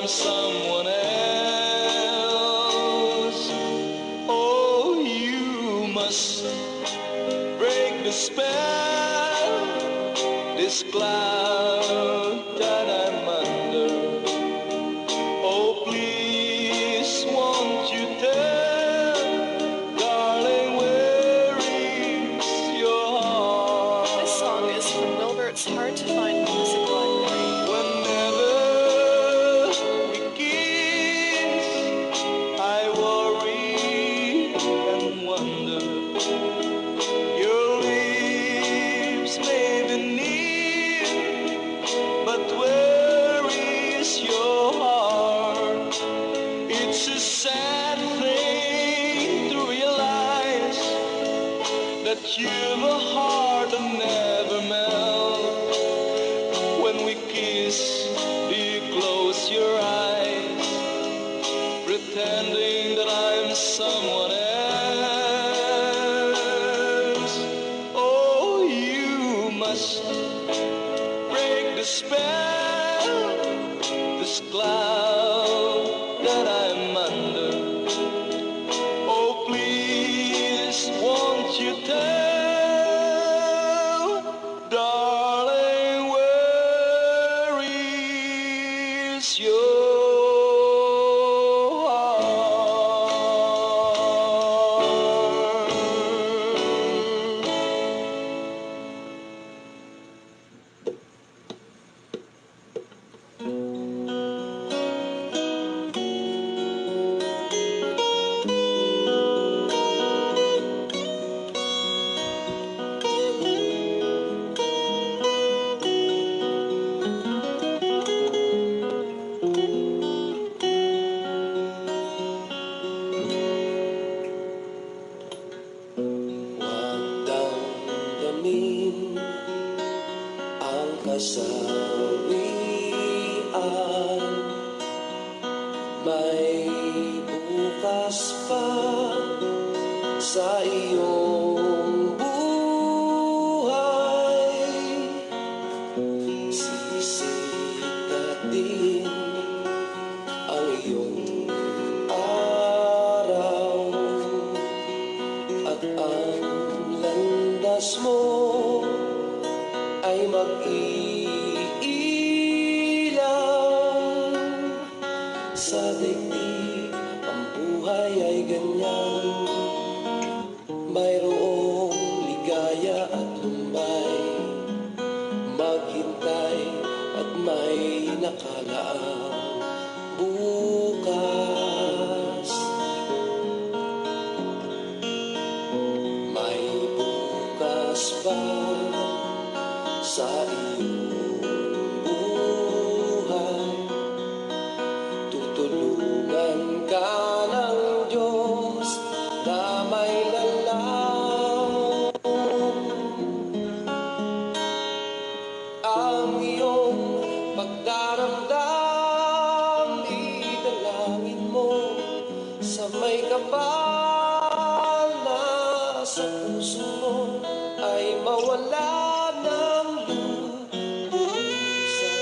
I'm someone else. Oh, you must break the spell, this cloud that I'm under. Oh, please, won't you tell, darling, where is your heart? This song is from Milbert's Hard to Find Music Library. Whenever we kiss, I worry and wonder. Your lips may be near, but where is your heart? It's a sad thing to realize that you've a heart that never melts. When we kiss, do you close your eyes, pretending that I'm someone else? Oh, you must break the spell, this cloud that I'm under. Oh, please, won't you tell, darling, where is your Huwag damdamin ang kasawian. May bukas pa sa iyong buhay. Sisikat din ang iyong araw, at ang landas mo ay mag-iilaw. Sa daigdig ang buhay ay ganyan, mayroong ligaya at lumbay, maghintay at may nakalaang bukas. May bukas pa sa iyong buhay. Tutulungan ka ng Diyos na may lalaw. Ang iyong pagdaramdam, idalangin mo sa may kapal na sa puso mo ay mawala ng lubusan.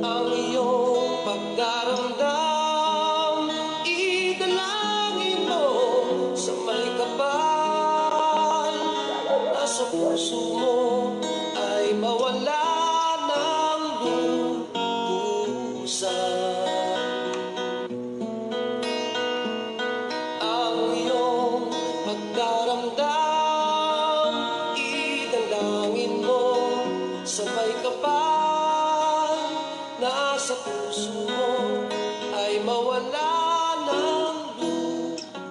Ang iyong pagdaramdam, idalangin mo sa may kapal na sa puso mo ay mawala ng lubusan. Ang iyong pagdaramdam, idalangin mo sa may kapal na sa puso mo ay mawala ng lubusan.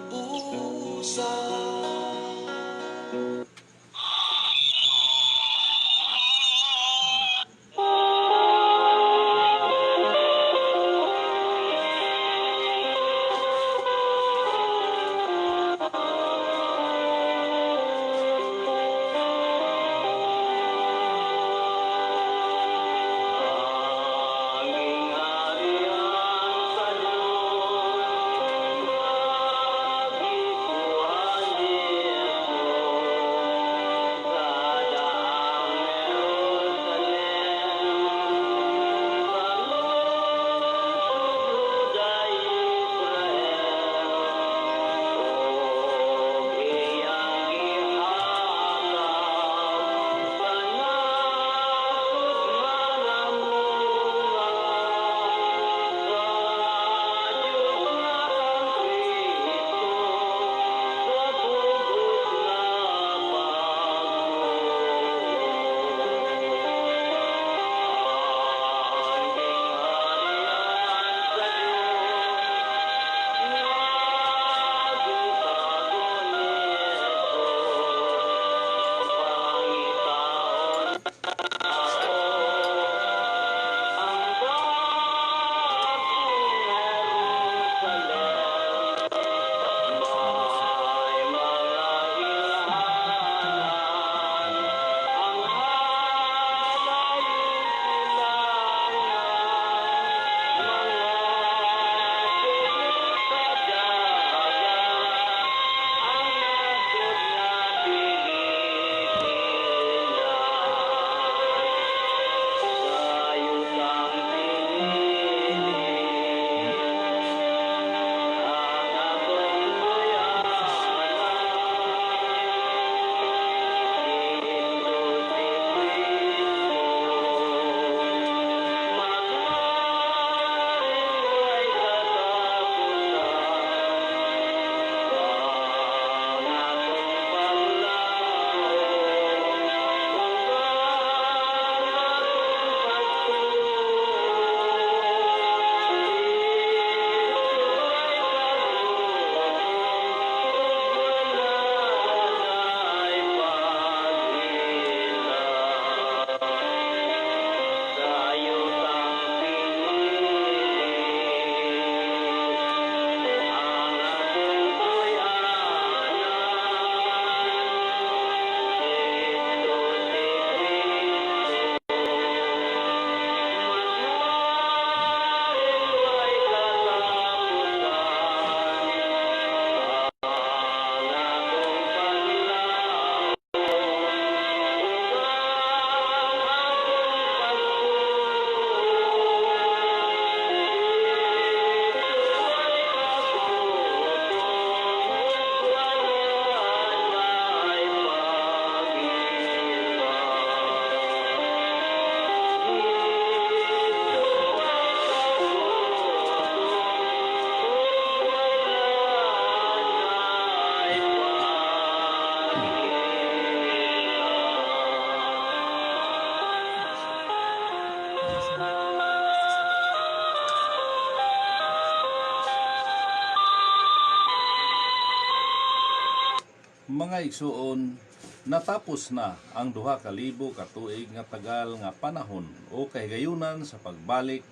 Mga igsuon, natapos na ang 2,000 ka tuig nga tagal nga panahon o kahigayunan sa pagbalik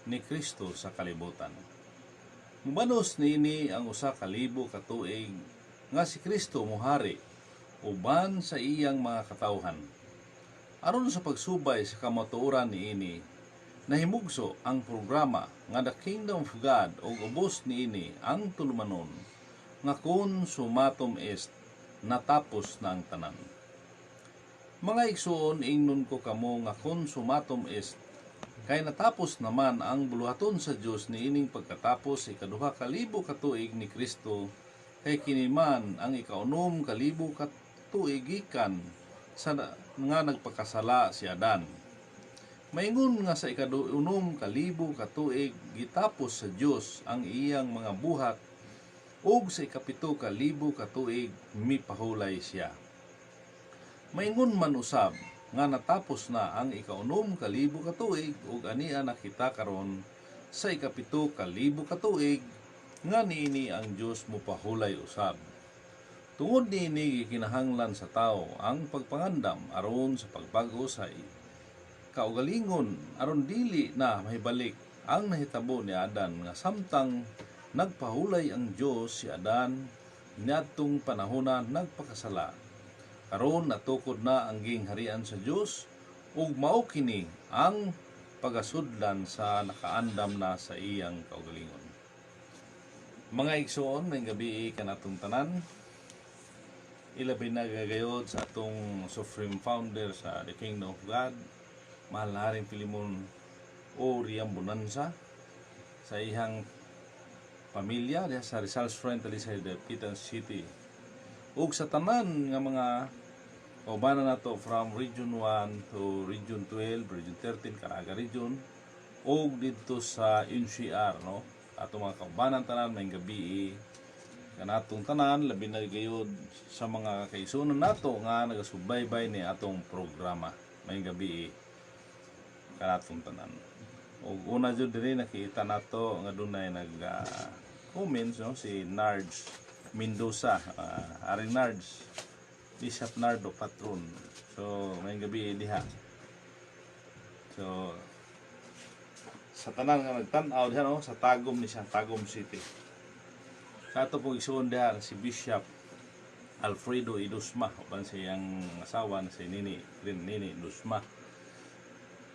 ni Kristo sa kalibutan. Mubanos niini ang 1,000 ka tuig nga si Kristo mohari uban sa iyang mga katawhan. Aron sa pagsubay sa kamatuoran niini, nahimugso ang programa nga The Kingdom of God o ubos niini ang tulumanon nga kun sumatum est, natapos na ang tanan. Mga igsuon, ingnon ko kamo nga kun sumatum est, kay natapos naman ang buluhaton sa Dios niining pagkatapos ika-2,000 ka tuig ni Kristo, kay kiniman ang ika-6,000 ka tuig gikan sa nga nagpakasala si Adan. Maingon nga sa ika-6,000 ka tuig gitapos sa Dios ang iyang mga buhat, ug sa ika-7,000 ka tuig mipahulay siya. Maingon man usab nga natapos na ang ika-6,000 ka tuig ug ania nakita karon sa ika-7,000 ka tuig nga niini ang Dios mopahulay usab. Tungod niini gikinahanglan sa tao ang pagpangandam aron sa pagbag-o sa kaugalingon aron dili na mahibalik ang nahitabo ni Adan nga samtang nagpahulay ang Dios si Adan niadtong panahona nagpakasala. Karon natukod na ang gingharian sa Dios ug mao kini ang pagasudlan sa nakaandam na sa iyang kaugalingon. Mga igsoon, may gabi kanatong tanan. Ilabi na gagayod sa atong Supreme Founder sa The Kingdom of God, Mahal na Haring Pilimon o Riam Bonanza, sa ihang pamilya diha sa Rizal Springs, Talisay, Dapitan City, ug sa tanan nga mga kaubanan nato from Region 1 to Region 12, Region 13, Caraga Region, ug dito sa NCR, no? Ato mga kaubanan tanan, may gabi kanatong tanan, labi na gayod sa mga kaisunan nato nga nagasubaybay ni atong programa. May gabi kanatong tanan. Ug una jud diri nakita nato nga dunay nag comments, no? Si Nards Mendoza, Aring Nards, Bishop Nardo Patron. So may gabi diha. So sa tanan nga nagtan-aw diha, no? Sa Tagum ni siya, Tagum City. Sa ato pong isuon diha si Bishop Alfredo Idusma, uban siyang asawa na si Nini Idusma.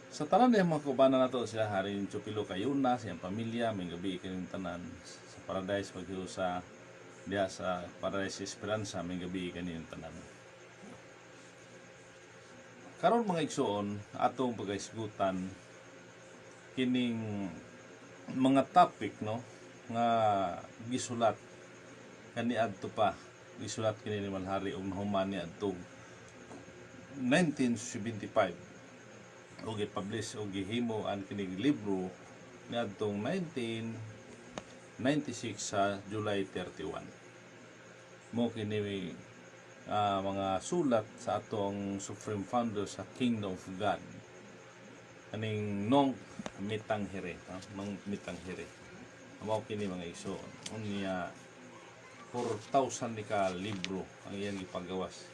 Sa tanan diha mga kaubanan nato sila Haring Chupilo Kayuna, siyang pamilya, may gabi kining tanan sa Paradise Paghiusa diha sa Paradise Esperanza, may gabi kining tanan. Karon mga igsoon, atong pagaisgutan kining mga topic, no, nga gisulat kaniadto pa, gisulat kini ni Malhari og nahuman ni adtong 1975 og i-publish og gihimo ang kining libro niadtong 1996 sa July 31. Mo kini mga sulat sa atong Supreme Founder sa Kingdom of God, kaning Nong Mitanghere, Nong Mitanghere. Mao kini mga iso unya 4,000 ni ka libro ang iyang gipagawas.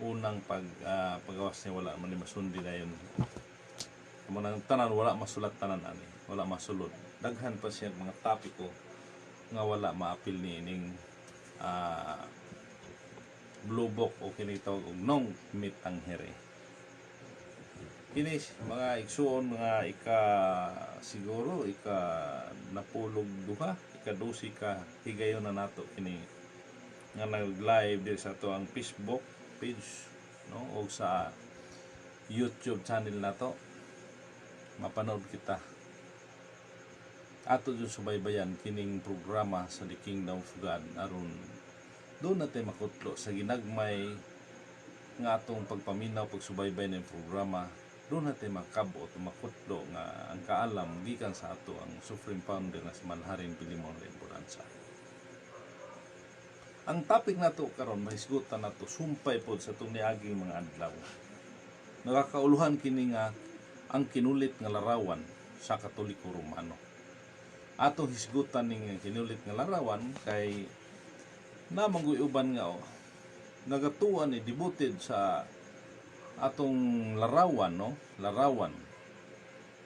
Unang paggawas niya wala man ni masundi na yun. Manang tanan wala masulat tanan ani, wala masulod. Daghan pa siya mga topiko nga wala maapil ni ining Blue Book o kini tawag og Nong Mitanghere. Kini mga igsuon, mga siguro napulog duha, ika-12 ka higayon na nato kini nga nag-live din sa to ang Facebook page, no, o sa YouTube channel nato. Mapanood kita. Ato jud subaybayan kining programa sa The Kingdom of God aron doon natin makutlo sa ginagmay nga atong pagpaminaw, pagsubaybay ng programa. Doon natin makabot o makutlo nga ang kaalam gikan sa ato ang Supreme Founder na si Malharing Pilimon Bonanza. Ang topic nato karon mahisgutan nato sumpay pod sa itong niaging mga adlaw. Nakakauluhan kini nga ang kinulit nga larawan sa Katoliko Romano. Ato hisgutan ning kinulit nga larawan kay namangguy uban nga nagatuan ni devoted sa atong larawan, no? Larawan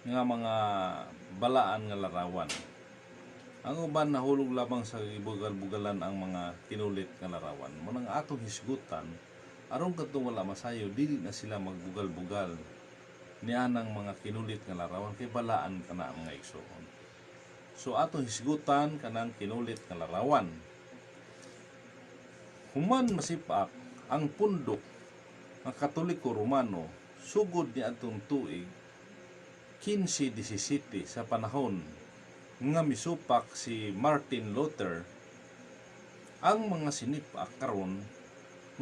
nga mga balaan nga larawan. Ang uban nahulog lamang sa gibugal-bugalan ang mga kinulit nga larawan. Munang atong hisgutan aron kadtong wala masayo dili na sila magbugal-bugal nianang mga kinulit nga larawan kay balaan kana mga igsoon. So atong hisgutan kanang kinulit nga larawan. Human masipak ang pundok ng Katoliko Romano sugod ni atong tuig 1517 sa panahon nga misupak si Martin Luther, ang mga sinipak karon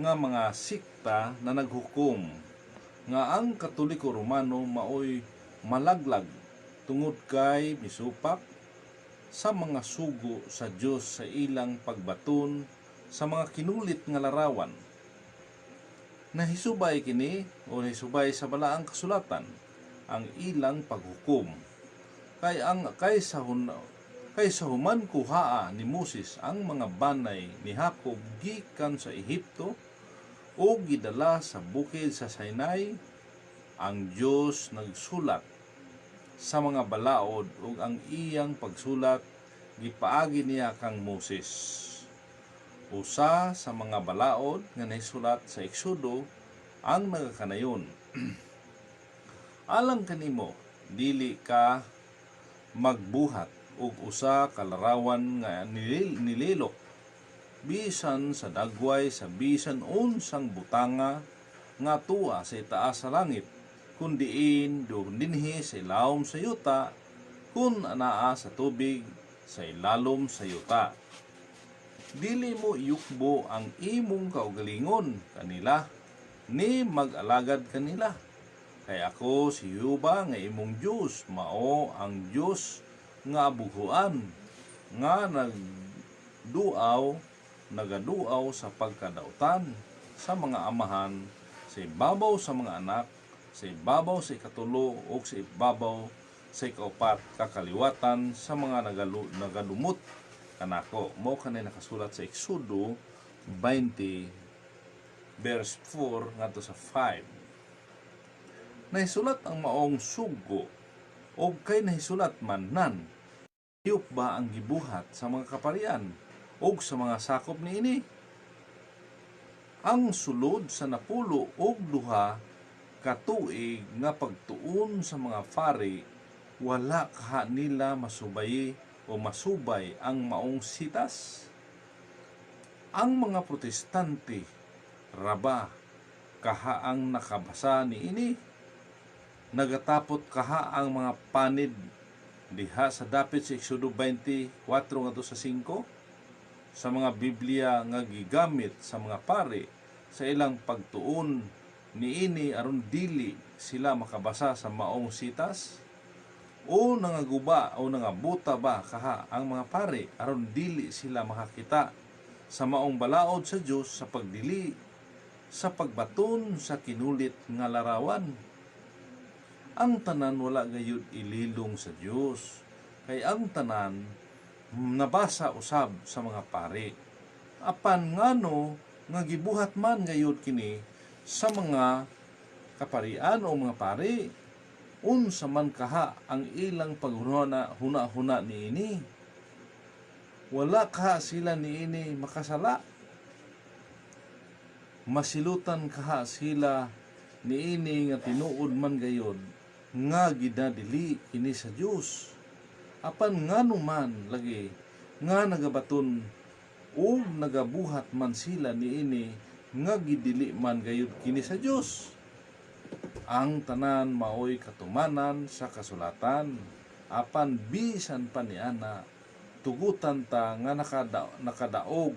nga mga sikta na naghukom nga ang Katoliko Romano maoy malaglag tungod kay misupak sa mga sugo sa Dios sa ilang pagbaton sa mga kinulit nga larawan. Nahisubay kini o nahisubay sa balaang kasulatan ang ilang paghukom. Kaysa human kuhaa ni Moses ang mga banay ni Jacob gikan sa Ehipto o gidala sa bukid sa Sinai, ang Dios nagsulat sa mga balaod ug ang iyang pagsulat gipaagi niya kang Moses. Usa sa mga balaod nga naisulat sa Eksodo ang nagakanayon. Alang kanimo dili ka magbuhat og usa ka larawan nga nililok bisan sa dagway sa bisan unsang butanga nga tuwa sa itaas sa langit kundiin dinhi sa ilawom sa yuta kun anaa sa tubig sa ilalom sa yuta. Dili mo yukbo ang imong kaugalingon kanila ni mag-alagad kanila. Kay ako si Yuba nga imong Diyos, mao ang Diyos nga abuhuan, nga nagaduaw sa pagkadautan sa mga amahan, sa ibabaw sa mga anak, sa ibabaw sa ikatulo, o sa ibabaw sa ikaupat kakaliwatan sa mga nagadumot kanako. Mo kanay nakasulat sa Exodo 20 verse 4 ngadto sa 5. Nahisulat ang maong sugo o kay nahisulat man nan hiyop ba ang gibuhat sa mga kaparian o sa mga sakop niini. Ang sulod sa napulo og duha katuig nga pagtuon sa mga pari wala kaha nila masubay o masubay ang maong sitas. Ang mga protestante raba kaha ang nakabasa niini. Nagatapot kaha ang mga panid diha sa dapit sa Exodo 24 ngadto sa 5 sa mga Biblia nga gigamit sa mga pari sa ilang pagtuon niini aron dili sila makabasa sa maong sitas o nangaguba o nangabuta ba kaha ang mga pari aron dili sila makakita sa maong balaod sa Dios sa pagdili sa pagbaton sa kinulit nga larawan. Ang tanan wala gayud ililong sa Dios kay ang tanan nabasa usab sa mga pari. Apan ngano nga gibuhat man gayud kini sa mga kaparian o mga pari, unsa man kaha ang ilang paghuna-huna niini. Wala kaha sila niini makasala. Masilutan kaha sila niini nga tinuod man gayud nga gidadili kini sa Dios. Apan ngano man lagi nga nagabaton o nagabuhat man sila niini nga gidili man gayud kini sa Dios. Ang tanan maoy katumanan sa kasulatan, apan bisan pa niana tugutan ta nga nakadaog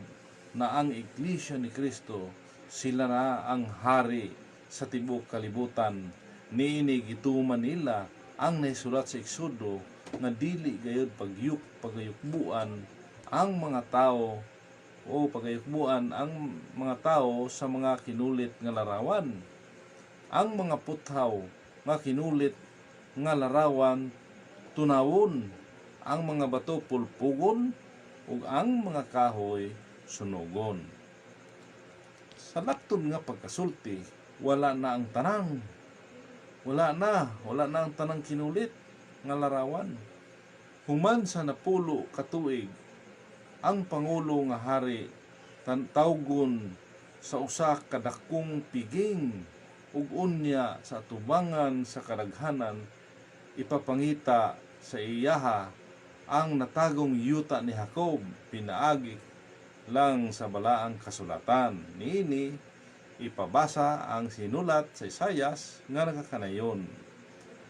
na ang iglesia ni Kristo sila na ang hari sa tibuok kalibutan. Niini gituman nila ang naisulat sa Exodo nga dili gayud pagayukbuan ang mga tao o pagayukbuan ang mga tao sa mga kinulit nga larawan. Ang mga puthaw nga kinulit nga larawan tunawon, ang mga bato pulpugon ug ang mga kahoy sunugon. sa lakton nga pagkasulti, wala na ang tanang. Wala na ang tanang kinulit nga larawan. Human sa napulo katuig, ang Pangulo nga hari tawgon sa usa ka dakong piging ug unya sa atubangan sa kadaghanan, ipapangita sa iyaha ang natagong yuta ni Jacob pinaagi lang sa balaang kasulatan. Niini ipabasa ang sinulat sa Isayas nga nakakanayon.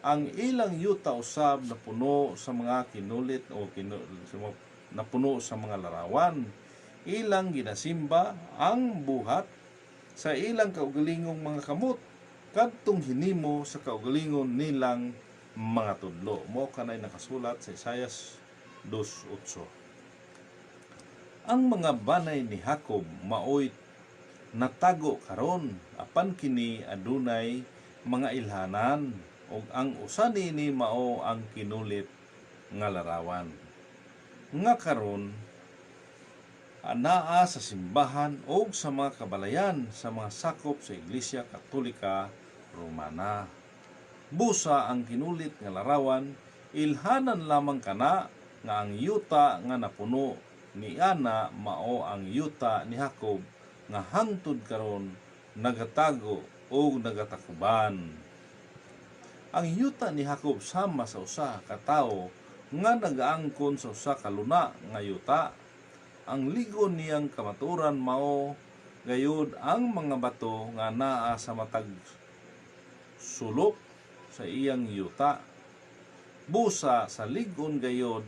Ang ilang yuta usab na puno sa mga kinulit o napuno sa mga larawan. Ilang ginasimba ang buhat sa ilang kaugalingong mga kamot kadtong hinimo sa kaugalingon nilang mga tudlo. Mo kanay nakasulat sa Isayas 2:8. Ang mga banay ni Jacob maoy natago karon, apan kini adunay mga ilhanan ug ang usa niini mao ang kinulit nga larawan. Nga karon anaa sa simbahan o sa mga kabalayan sa mga sakop sa Iglesia Katolika Romana. Busa ang kinulit nga larawan, ilhanan lamang kana nga ang yuta nga napuno ni Ana mao ang yuta ni Jacob nga hangtod karon nagatago o nagatakuban. Ang yuta ni Jacob sama sa usa ka tawo nga nagaangkon sa usa ka luna nga yuta. Ang ligon niyang kamaturan mao gayud ang mga bato nga naa sa matag sulok sa iyang yuta. Busa sa ligon gayud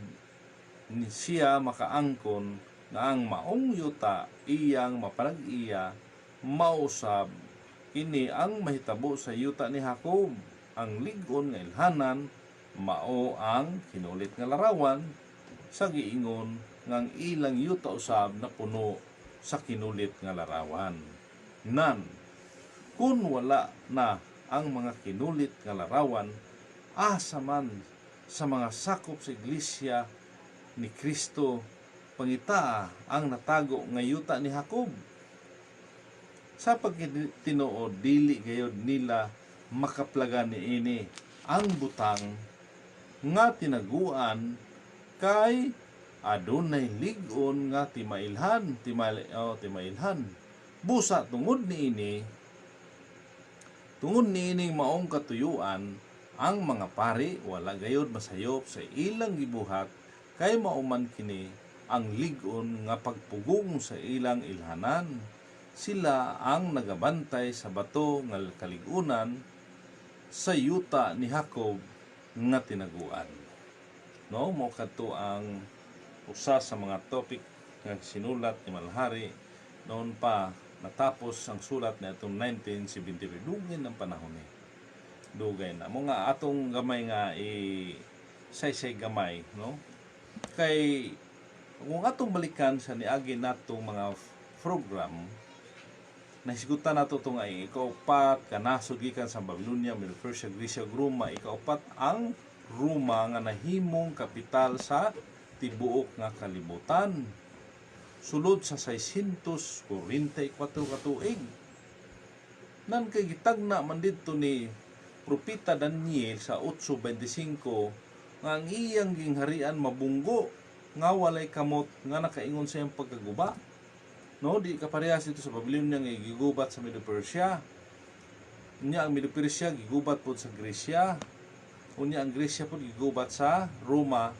ni siya makaangkon nga ang maong yuta iyang mapanag-iya mausab. Kini ang mahitabo sa yuta ni Jacob. Ang ligon nga ilhanan mao ang kinulit nga larawan sa giingon ngang ilang yuta usab na puno sa kinulit nga larawan. Nan, kung wala na ang mga kinulit nga larawan, asa man sa mga sakop sa Iglesia ni Kristo pangita ang natago nga yuta ni Jacob. Sa pagtinuod, dili gayud nila makaplagan niini ang butang nga tinaguan kay adunay ligon nga timailhan. Busa tungod niini maong katuyuan, ang mga pari wala gayud masayop sa ilang gibuhat kay mauman kini ang ligon nga pagpugong sa ilang ilhanan. Sila ang nagabantay sa bato nga kaligunan sa yuta ni Jacob nga tinaguan. No, mo kadto ang usa sa mga topic nga sinulat ni Malhari noon pa natapos ang sulat na itong 1973. Dugay ng panahon ni. Dugay na. Mga atong gamay nga say gamay, no? Kay kung atong balikan sa niagi natong mga program, nahisgutan nato ito nga ikaupat, kanasod gikan sa Babylonia, Medo Persia, Grecia, Roma. Ikaupat ang Roma nga nahimong kapital sa tibuok nga kalibutan. Sulod sa 644 katuig. Nan kay gitagna man didto ni Propeta Daniel sa 8:25 nga ang iyang gingharian mabunggo nga walay kamot nga nakaingon sa iyang pagkaguba. No, di kaparehas dito sa Babylonia nga gigubat sa Medo Persia. Unya ang Medo Persia gigubat pod sa Grecia. Unya ang Grecia pod gigubat sa Roma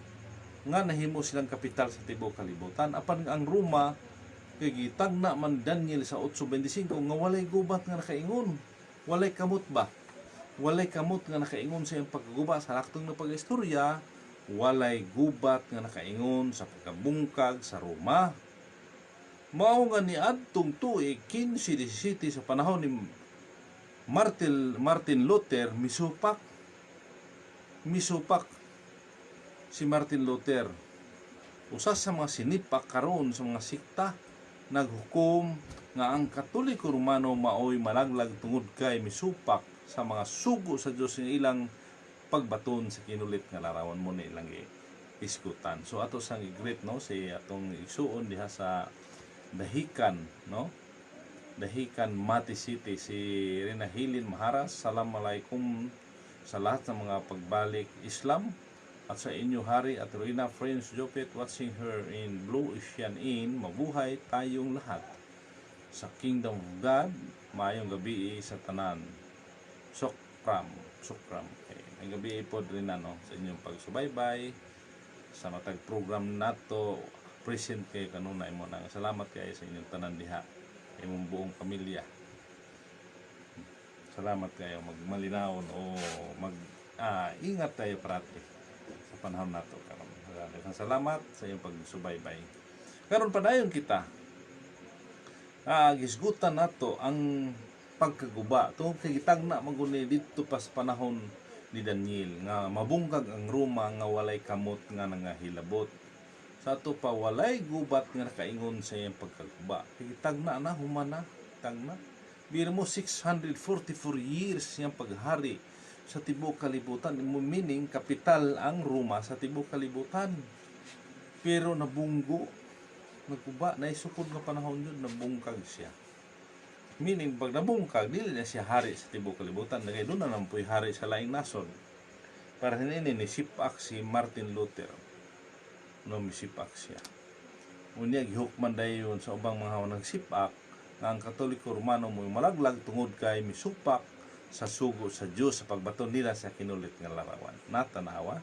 nga nahimo silang kapital sa tibuok kalibutan. Apan ang Roma kay gitagna man Daniel sa 8:25 nga walay gubat nga nakaingon. Walay kamot ba? Walay kamot nga nakaingon sa iyang pagkaguba sa laktong na pag-istorya. Walay gubat nga nakaingon sa pagkabungkag sa Roma. Mao nga ni adtong tuig 1517 sa panahon ni Martin Luther misupak si Martin Luther. Usa sa mga sinipak karon sa mga sikta naghukom nga ang Katoliko Romano maoy malaglag tungod kay misupak sa mga sugo sa Dios ng ilang pagbaton sa kinulit nga larawan mo ni ilang iskutan. So ato sang i-greet no si atong igsuon diha sa dahikan, no? Dahikan Mati City, si Rina Hilin Maharas. Assalamualaikum sa lahat ng mga pagbalik Islam at sa inyo Hari at Rina Friends Jopet watching her in Blue Ocean Inn. Mabuhay tayong lahat sa Kingdom of God. Maayong gabi sa tanan. Sukram. Okay. Ang gabi po rin sa inyong pagsubaybay sa matag program nato. Present kayo kanuna imo nang salamat kayo sa inyong tanan diha, imong buong pamilya. Salamat kayo, magmalinawon o ingat tayo parati sa panahon nato karon. Salamat sa iyong pagsubaybay. Karon padayon kita gisgutan nato ang pagkaguba tungod kay gitagna maguni dito pa sa panahon ni Daniel nga mabungkag ang Roma nga walay kamot nga nangahilabot. Sa ato pa walay gubat nga nakaingon sa iyang pagkaguba. Kay gitagna na humana, tagna. Biro mo 644 years siyang paghari sa tibuok kalibutan, meaning kapital ang Roma sa tibuok kalibutan. Pero nabunggo, nagkuba, naisukod nga panahon yun, nabungkag siya. Meaning, pag nabungkag, dili na siya hari sa tibuok kalibutan. Nagay doon na naman po'y hari sa laing nason. Para hinini ni sipak si Martin Luther. No, misipak siya. Unya, gihukman dayon sa ubang mga nagsipak nga ang Katoliko Romano mo'y malaglag tungod kay misupak sa sugo sa Diyos sa pagbaton nila sa kinulit nga larawan. Natanawa.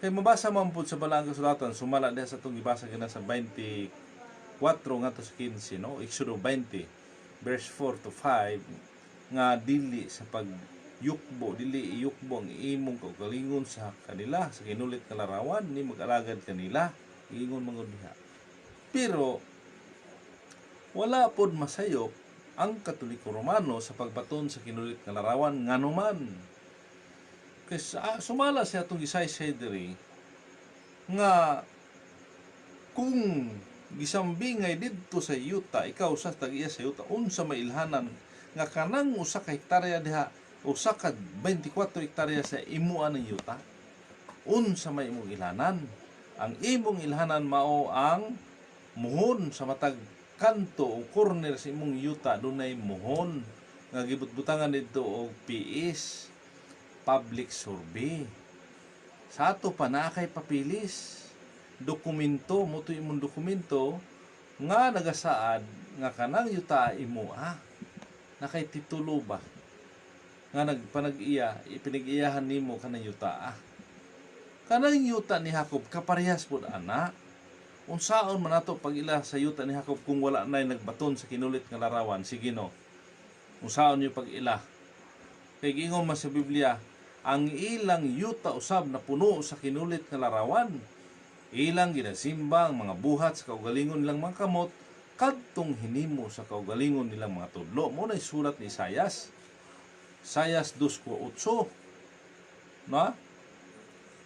Kay mabasa man po sa Balang Kasulatan, sumala diha sa itong ibasa kina sa 24 nga to sa 15, no? Exodo 20, verse 4 to 5, nga dili sa pagyukbo, dili iyukbo ang imong kaugalingon sa kanila, sa kinulit nga larawan, ni mag-alagad kanila, iingon mga diha. Pero, wala pod masayop ang Katoliko Romano sa pagbaton sa kinulit nga larawan nga numan. Kasi sumala siya itong isay-say diri nga kung gisambingay didto sa yuta, ikaw sa tag-iya sa yuta, unsa mailhanan nga kanang usa ka hektarya diha, usa ka 24 hektarya sa imuan ng yuta, unsa may imong ilhanan? Ang imong ilhanan mao ang muhon sa matag kanto o corner sa imong yuta, dunay muhon nga gibutbutangan didto og PS, public survey. Sa ato pa na kay papilis, dokumento mo to imong dokumento nga nagasaad nga kanang yuta imo nakay titulo ba nga nagpanag-iya ipinag-iyahan nimo kanang yuta kanang yuta ni Jacob kaparehas pud ana. Unsaon man nato pag ila sa yuta ni Jacob kung wala nay nagbaton sa kinulit nga larawan? Sige no, unsaon niyo pag ila? Kay gingon man sa Biblia, ang ilang yuta usab na puno sa kinulit nga larawan. Ilang ginasimba ang mga buhat sa kaugalingon nilang mga kamot, kadtong hinimo sa kaugalingon nilang mga tudlo. Mo na sulat ni Isaias. Isaias 2:8. No?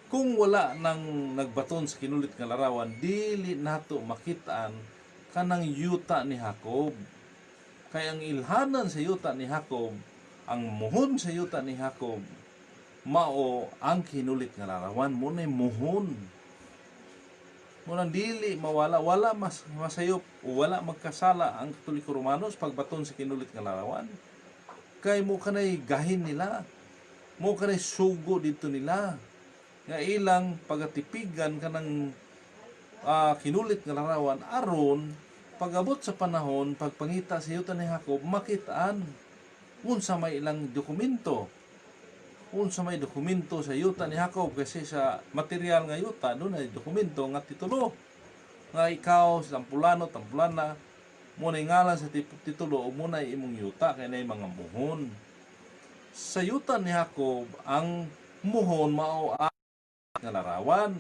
Kung wala nang nagbaton sa kinulit nga larawan, dili nato makitaan kanang yuta ni Jacob. Kay ang ilhanan sa yuta ni Jacob, ang muhon sa yuta ni Jacob, mao ang kinulit nga larawan. Mo na muhon. Mo nang dili mawala, wala masayop o wala magkasala ang Katoliko Romano sa pagbaton sa kinulit nga larawan. Kay mo kanay gahin nila, mo kanay sugo dito nila, nga ilang pagatipigan kanang kinulit nga larawan aron pagabot sa panahon pagpangita sa yuta ni Jacob makitaan unsa may ilang dokumento, unsa may dokumento sa yuta ni Jacob. Kasi sa material nga yuta doon ay dokumento nga titulo nga ikaw sa tampulano tampulana mo na ngalan sa titulo o mo na imong yuta kay nay mga muhon. Sa yuta ni Jacob ang muhon mao nga larawan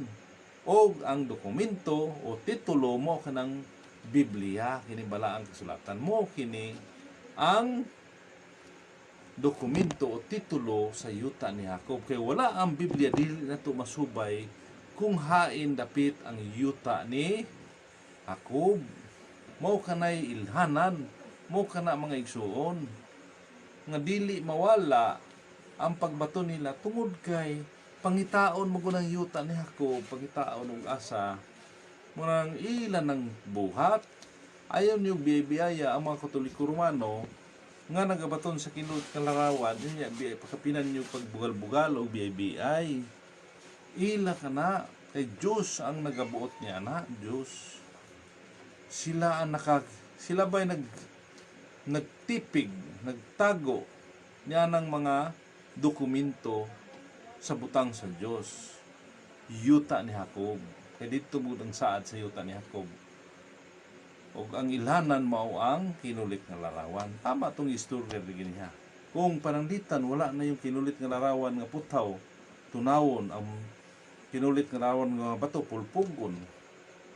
o ang dokumento o titulo mo kanang Biblia, kini bala ang kasulatan mo, kini ang dokumento o titulo sa yuta ni Jacob. Kay wala ang Biblia, dili na ito masubay kung hain dapit ang yuta ni Jacob. Mao kanay ilhanan, mao kana mga igsuon nga dili mawala ang pagbato nila tungod kay pangitaon mo gunang yuta ni Jacob, pangitaon og asa mo nang ilan ng buhat Ayon yung biyaya ang mga Katoliko Romano nga nagabaton sa kinulit nga larawan, yun ya, pagkapinan nyo pagbugal-bugal o biyay ila ka na, kay Diyos ang nagabuot niya na, Diyos. Sila ang sila ba'y nagtipig, nagtago niya ng mga dokumento sa butang sa Diyos. Yuta ni Jacob. Kaya dito budang saad sa yuta ni Jacob. O ang ilhanan mao ang kinulit nga larawan. Tama itong istorya rin niya. Kung pananglitan, wala na yung kinulit nga larawan nga putaw, tunawon, ang kinulit nga larawan nga bato, pulpugon,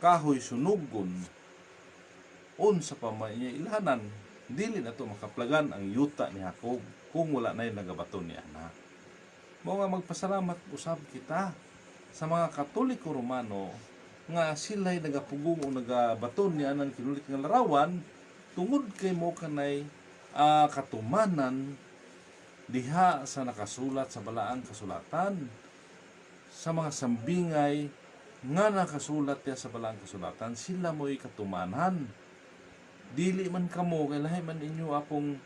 kahoy, sunugon, unsa pa man niya ilhanan, dili na ito makaplagan ang yuta ni Jacob kung wala na yung nagabaton ni Ana. Mao nga magpasalamat usab kita sa mga Katoliko Romano nga sila'y nagapugong o nagabaton niya ng kinulit nga larawan tungod kay mo kanay katumanan diha sa nakasulat sa balaang kasulatan, sa mga sambingay nga nakasulat niya sa balaang kasulatan, sila mo'y katumanan. Dili man kamo, kay lahi man inyo akong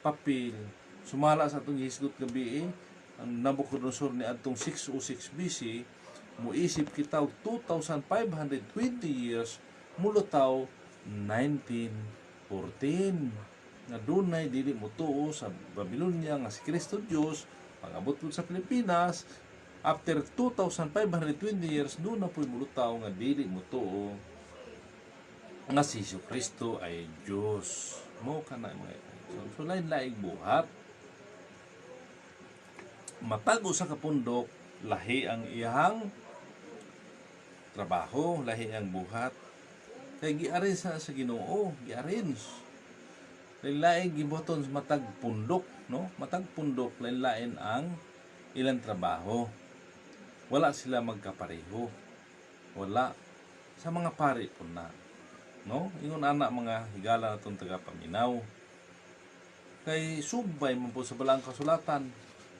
papel, sumala sa atong hisgot gabi ang Nabucodonosor ni adtong 606 BC, muisip kita og 2,520 years mulutaw 1914 nga dunay dili motuo sa Babylonia nga si Kristo Dios pag-abot sa Pilipinas. After 2,520 years doon na po'y mulutaw nga dili motuo nga si Kristo ay Dios. Mo kana mga so lain-laing buhat. Matago sa kapundok, lahi ang iyang trabaho, lahi ang buhat. Kay giarin sa Ginoo, giarin. Lain-lain giboton sa matag pundok, no? Matag pundok, lain-lain ang ilang trabaho. Wala sila magkapareho. Wala sa mga pari po na, no? Ingon anak mga higala natong taga-paminaw. Kay subay man po sa balang kasulatan.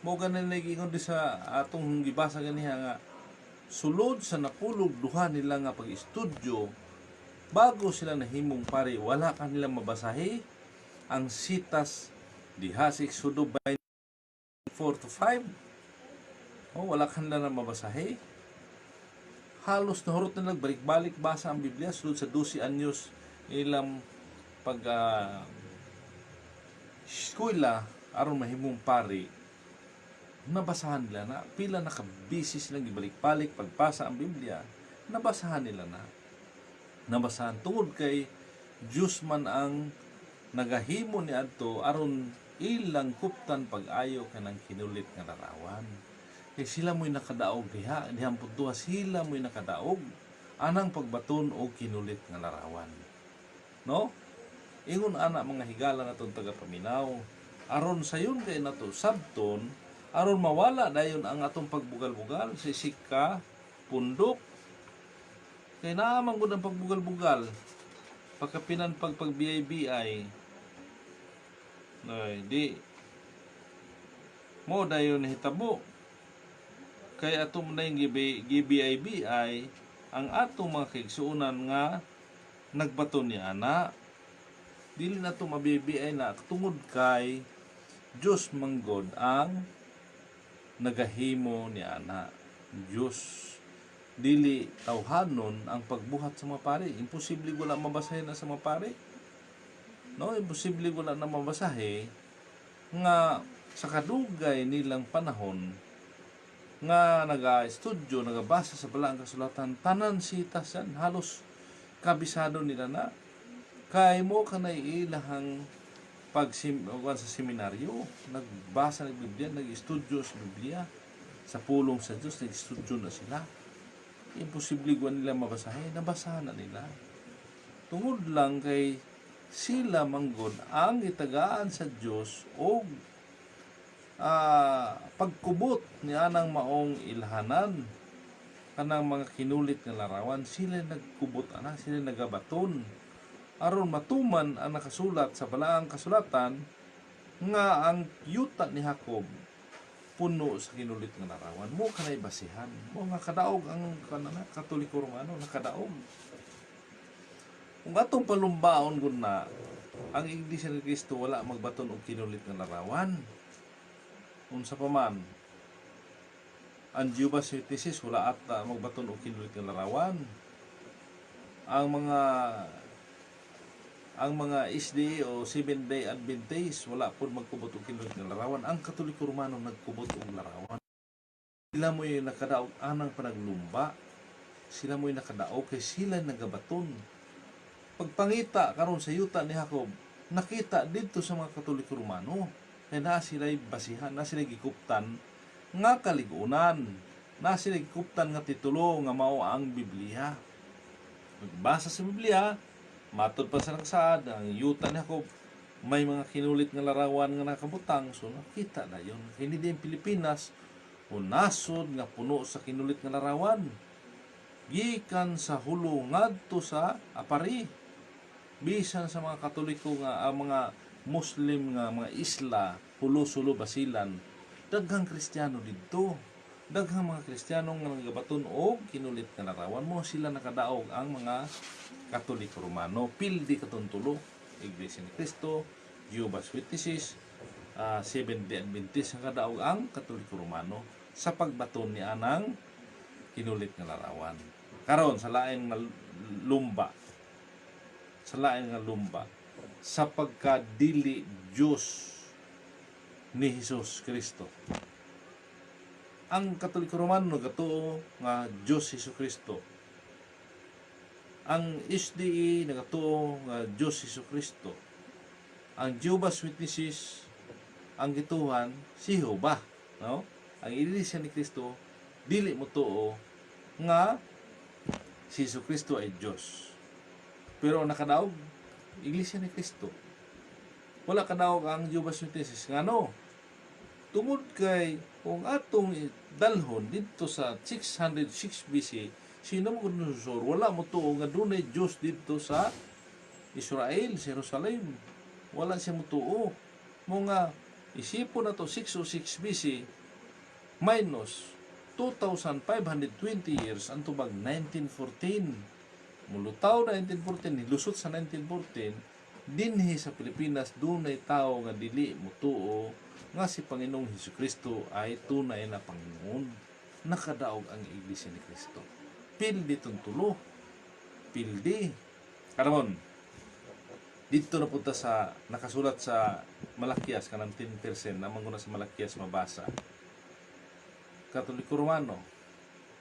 Mo ganin nagingon di sa atong gibasa ganiha nga sulod sa napulog duha nila nga pag-estudyo bago sila nahimong pari, wala kanila mabasahi ang sitas diha sa Exodo 4-5. Wala kanila na mabasahi. Halos nahurot na nagbalik-balik basa ang Biblia sulod sa 12 anyos ilang pag eskwela aron mahimong pari. Nabasahan nila na, pila nakabisi silang ibalik-balik pagbasa ang Biblia, nabasahan nila na. Nabasahan tungod kay Diyos man ang nagahimo ni adto aron ilang kuptan pag-ayo kanang kinulit nga larawan. Kay sila mo'y nakadaog diha, dihang pudduha sila mo'y nakadaog anang pagbaton o kinulit nga larawan. No? Ingon ana mga higala natong taga-paminaw, aron sayon kay nato sabton, aron mawala dayon ang atong pagbugal-bugal sa sika, pundok. Kay naamang gud ang pagbugal-bugal. Pagkapinan pagbiyay-biyay. Ay, di mo dayon hitabo. Kay atong na yung gibiyay-biyay ang atong mga kaigsuonan nga nagbato ni ana. Dili na ito mabibiyay na tungod kay Diyos manggod ang nagahimo ni ana. Diyos dili tawhanon ang pagbuhat sa mga pari. Imposible wala mabasahin na sa mga pari. No, imposible wala na mabasahin nga sa kadugay nilang panahon nga naga-estudyo, nagabasa sa balaang kasulatan, tanan sitas yan, halos kabisado nila na. Kay mo kanay ilahang sa seminaryo, nagbasa ng Biblia, nag-estudyo sa Biblia, sa pulong sa Diyos, nag-estudyo na sila. Imposible kung nila mabasahin, nabasahan na nila. Tungod lang kay sila manggod ang itagaan sa Diyos o pagkubot niya ng maong ilhanan kanang mga kinulit nga larawan, sila nagkubot ana, sila nagabaton aron matuman ang nakasulat sa balaang kasulatan nga ang yuta ni Jacob puno sa kinulit nga larawan. Mo kanay basihan, mo nga kadaog ang Katoliko Romano nakadaog. Kung atong palumbaon gud na ang Iglesia ni Cristo wala magbaton og kinulit nga larawan. Unsa pa man, ang Jehovah's Witnesses wala ata magbaton og kinulit nga larawan. Ang mga SDA o Seventh-day Adventist wala pod magkubot og kinulit nga larawan. Ang Katoliko Romano nagkubot og larawan. Sila mo'y nakadaog anang panaglumba. Sila mo'y nakadaog kay sila nagabaton. Pagpangita karon sa yuta ni Jacob, nakita dito sa mga Katoliko Romano kay naa sila'y basihan, naa sila'y gikuptan nga kaligunan, naa sila'y gikuptan nga titulo nga mao ang Biblia. Magbasa sa Biblia, matod pa sa nagsaad, ang yuta ni Jacob may mga kinulit nga larawan nga nakabutang, so nakita na yun. Hindi din Pilipinas, unasod nga puno sa kinulit nga larawan. Gikan sa hulo ngadto sa apari. Bisan sa mga Katoliko nga mga Muslim nga mga isla, hulo-sulo basilan, daghang Kristiyano didto. Daghang mga Kristiyano nga nagabaton og kinulit nga larawan mo sila nakadaog ang mga Katoliko Romano. Pildi katuntulo, Iglesia ni Cristo, Jehovah's Witnesses, Seventh-day Adventist nga kadaog ang Katoliko Romano sa pagbaton ni anang kinulit nga larawan. Karon sa lain nga lumba, sa pagkadili Diyos ni Hesus Kristo. Ang Katoliko Romano nagatuo nga Diyos Hesus Kristo. Ang SDA nagatuo nga Diyos Hesus Kristo. Ang Jehovah's Witnesses ang gituhan si Jehovah, no? Ang Iglesia ni Cristo dili mo tuo nga si Hesus Kristo ay Diyos. Pero nakadaog Iglesia ni Cristo. Wala kadaog ang Jehovah's Witnesses ngano? Tungod kay kung atong dalhon dito sa 606 BC, sino mo kunusor wala mo tuo nga dunay Diyos dito sa Israel, sa Jerusalem. Wala siya mo tuo. Mo nga isipon na to 606 BC minus 2,520 years ang tubag 1914. Mulutaw na 1914, nilusot sa 1914, dinhi sa Pilipinas dunay tao nga dili mutuo nga si Panginoong Hesukristo ay tunay na Panginoon. Nakadaog ang Iglesia ni Cristo. Pildi tuntulo. Pildi. Karon, dito na punta sa nakasulat sa Malakias kanang 10% namang guna sa Malakias mabasa. Katoliko Romano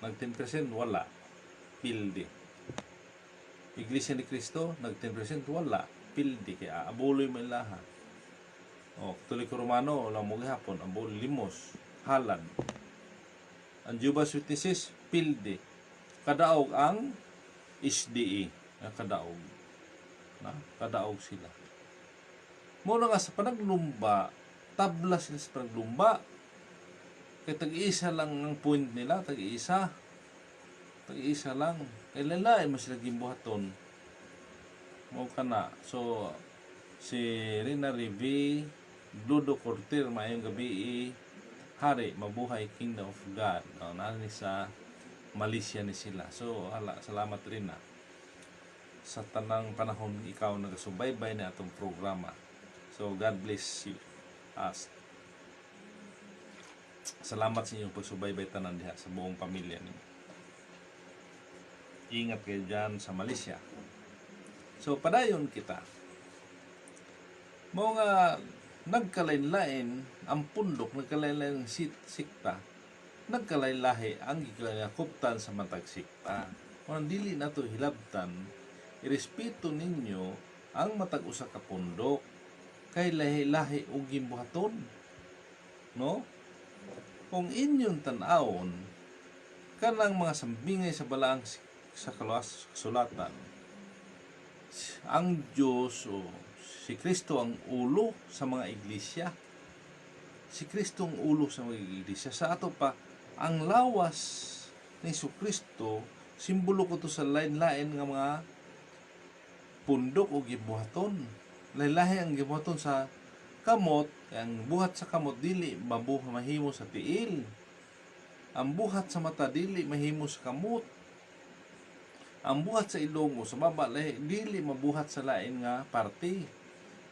nag 10% wala. Pildi. Iglesia ni Cristo nag 10% wala. Pildi kaya abuloy mo ilaha. O Katoliko Romano wala mo gihapon abuloy limos halad. Ang Jehovah's Witnesses pildi. Kadaog ang SDA kadaog. Kadaog sila. Muna nga sa panaglumba, tabla sila sa panaglumba. Kaya tag-iisa lang ang point nila, tag-iisa. Tag-iisa lang. Kaya lalai mo sila gimbuhaton. Mo ka na. So, si Rina Rivi, Ludo Corter, mayong gabi, hari, mabuhay, Kingdom of God. Nani sa Malaysia ni sila. So, salamat rin na. Sa tanang panahon ikaw nagasubaybay na atong programa. So God bless you. Salamat sa inyong pagsubaybay tanan diha sa buong pamilya ninyo. Ingat kayo dyan sa Malaysia. So padayon kita. Mga nagkalain-lain ang pundok, nagkalain-lain sikta, nagkalain-lahi ang gikalakuptan sa matag sikta. Kung dili na to hilabtan, irespeto ninyo ang matag usa ka pundok kay lahi-lahi og gimbuhaton, no? Kung inyong tan-awon kanang mga sambingay sa balaang sa kasulatan, ang Diyos o si Kristo ang ulo sa mga iglesia. Si Kristo ang ulo sa mga iglesia. Sa ato pa ang lawas ni Kristo, simbolo ko to sa lain-lain nga mga pundok o gibuhaton. Lahi-lahi ang gibuhaton sa kamot, ang buhat sa kamot dili mahimo sa tiil. Ang buhat sa mata dili mahimo sa kamot. Ang buhat sa ilong o sa baba lahi dili mabuhat sa lain nga parte.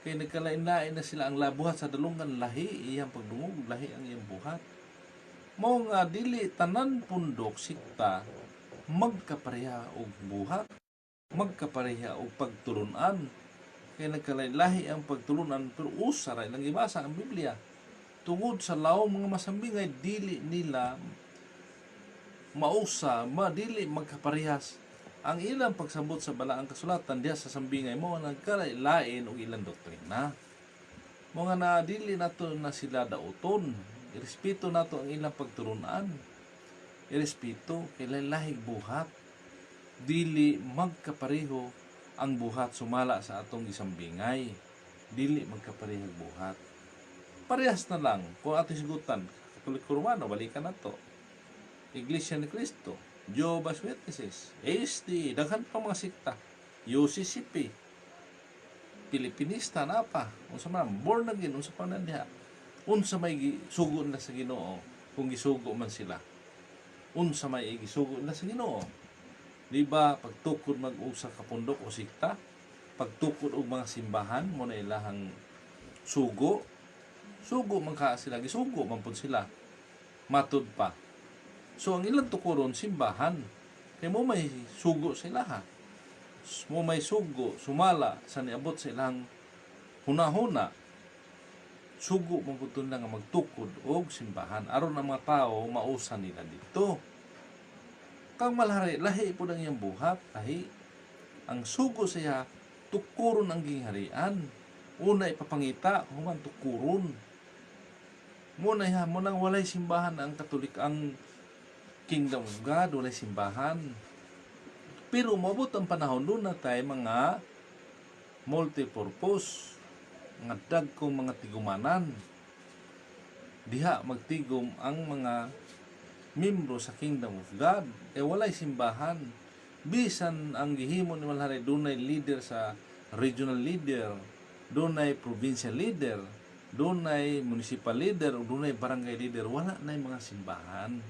Kay nagkalain-lain na sila ang labuhat sa dalungan lahi iyang pagdungog lahi ang iyang buhat. Mao nga dili tanan pundok sikta magkapareha og buhat, magkapareha og pagtulunan. Kay nagkalain-lahi ang pagtulunan pero usa ra lang ibasa ang Biblia. Tungod sa laom mga masambingay dili nila mausa, dili magkaparehas ang ilang pagsabot sa balaang kasulatan diha sa sambingay mo nagkalain og ilang doktrina. Mo nga na dili nato na sila dauton, irespeto nato ang ilang pagturunan. Irespeto kay lahing buhat. Dili magkapareho ang buhat sumala sa atong gisambingay. Dili magkapareho ang buhat. Parehas na lang kung ating sigutan, Katoliko Romano, balikan nato. Iglesia ni Cristo, Jehovah's Witnesses, ASD, daghan pa mga sikta, UCCP, Pilipinista na pa, unsa man born again, unsa pa man diha, unsa may sugo na sa Ginoo, kung gisugo man sila, unsa may gisugo na sa Ginoo. Di ba pagtukod mag-usa ka pundok o sikta, pagtukod og mga simbahan mo na ilahang sugo man ka sila, gisugo man pud sila, matud pa. So, ang ilang tukuron, simbahan. Kaya mo may sugo sa ilaha. Mo may sugo, sumala, sa niabot sa ilang hunahuna. Sugo, mabuton lang ang magtukod o simbahan. Aron ang mga tao, mausa nila dito. Kang malhari, lahi po ng iyang buhat. Lahi. Ang sugo siya, tukuron ang gingharian. Una ipapangita, human tukuron. Muna ya, munang walay simbahan ang Katolik, ang Kingdom of God, walay simbahan. Pero mabot ang panahon doon na tayo mga multipurpose, mga dagkong mga tigumanan. Diha magtigom ang mga membro sa Kingdom of God. Walay simbahan. Bisan ang gihimo ni Malhari, doon ay leader sa regional leader, doon ay provincial leader, doon ay municipal leader, o doon ay barangay leader. Wala na yung mga simbahan.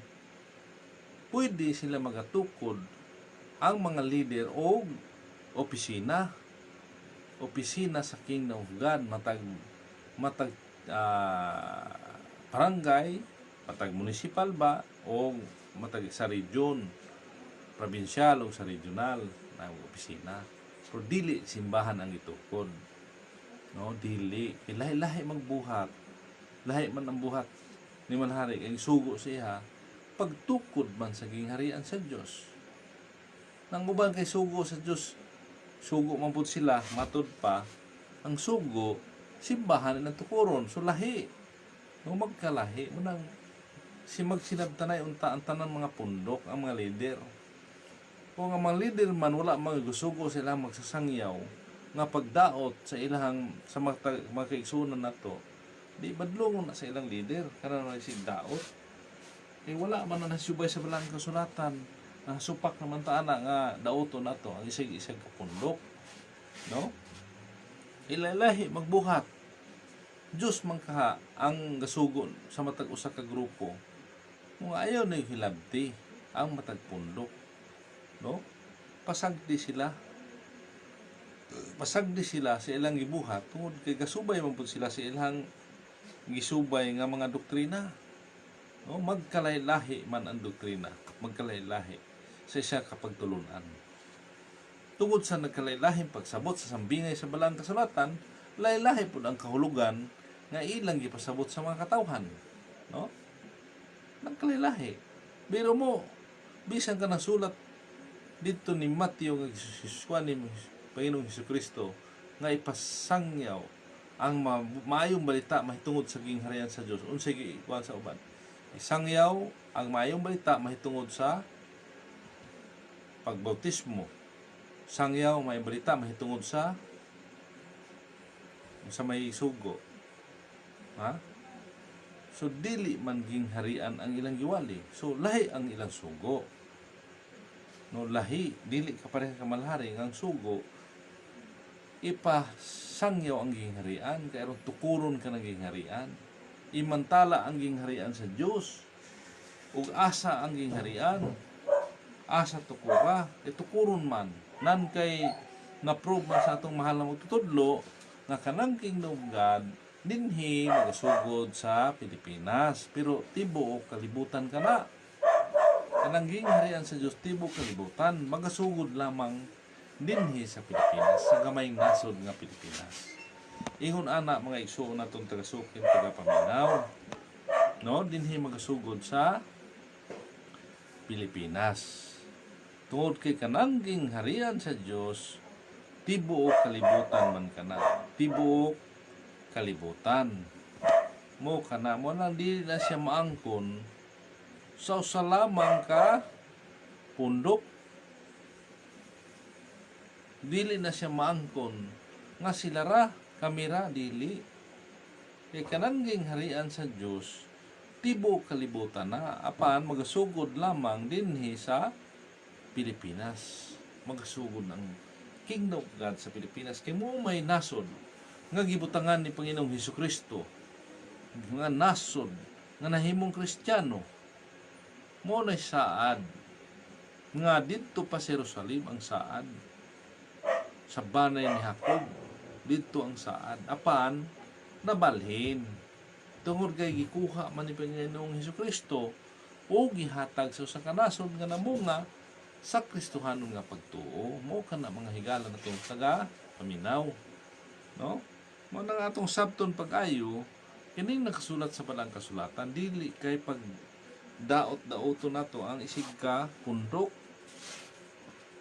Pwede sila magatukod ang mga leader o opisina sa Kingdom of God, matag barangay, matag municipal ba, o matag sa region, probinsyal o sa regional na opisina. Pero dili simbahan ang itukod. No, dili. Lahi-lahi magbuhat. Lahi man ang buhat ni Malhari, ang sugo siya, pagtukod man sa gingharian sa Diyos. Nang uban kay sugo sa Diyos, sugo man pud sila, matud pa, ang sugo, simbahan ng tukuron, so lahi. No, magkalahi, munang si magsinabtanay unta ang tanan mga pundok, ang mga leader. Kung ang mga leader man, wala mga gusugo sila magsasangyaw, nga pagdaot sa ilang, sa mga kaigsunan na to, di badlongon na sa ilang leader, kanan na si daot. Wala man na nasubay sa balang kasulatan, supak naman taana nga daoto na to, ang isag-isag kapundok. No? Ilalahi, magbuhat. Diyos man kaha ang gasugon sa matag usa ka grupo. Kung ayaw na hilabti ang matag pundok. No? Pasagdi sila sa ilang gibuhat tungod kay gasubay man pud sila sa ilang gisubay nga mga doktrina. No, magkalay-lahi man ang doktrina, magkalay-lahi sa isa kapagtulunan. Tungod sa nagkalay-lahing pagsabot sa sambingay sa balang kasulatan, lay-lahi po ang kahulugan nga ilang gipasabot sa mga katawhan. No? Nagkalay-lahi. Biro mo, bisan ka nasulat dito ni Mateo nga Jesuswan ni Panginoong Jesucristo nga ipasangyaw ang maayong balita mahitungod sa gingharian sa Dios. Unsay giikuan sa uban? Isangyaw ang maayong balita mahitungod sa pagbautismo. Sangyaw may balita mahitungod sa may sugo. Ha? So dili man gingharian ang ilang giwali. So lahi ang ilang sugo. No, lahi, dili ka pareha ka Malhari ang sugo. Ipasangyaw ang gingharian, kaya tukuron ka ng gingharian. Imantala ang gingharian sa Diyos, ug asa ang gingharian. asa tukura, itukuron man. Nan kay na-prove man sa atong mahal na magtutudlo, nga kanang kingdom of God, dinhi magasugod sa Pilipinas. Pero tibuok kalibutan ka na. Kanang gingharian sa Diyos, tibuok kalibutan, magasugod lamang dinhi sa Pilipinas, sa gamayng nasod nga Pilipinas. Ingon ana mga igsoon natong taga-sukin, taga-paminaw, no, dinhi magasugod sa Pilipinas. Tungod kay kanang gingharian sa Diyos, tibuok kalibutan man kana. Tibuok kalibutan. Mo kana mo nang di na siya maangkon sa usa lamang ka pundok. Dili na siya maangkon nga sila ra kamera dili. Kay kanang gingharian sa Diyos, tibuok kalibutan na, apan magasugod lamang dinhi sa Pilipinas. Magasugod ang Kingdom of God sa Pilipinas. Kay mo may nasod nga gibutangan ni Panginoong Hesukristo, nga nasod nga nahimong Kristiyano, mo na saad nga didto pa sa Jerusalem ang saad, sa banay ni Jacob didto ang saad, apan nabalhin tungod kay gikuha man ni Panginoong Hesukristo o gihatag sa usa ka nasod nga namunga sa Kristohanon nga pagtuo. Mo kana mga higala natong taga paminaw, no? Mo nang atong sabton pag-ayo kining nakasulat sa balang kasulatan, dili kay pag daot-daoton nato ang isig ka pundok.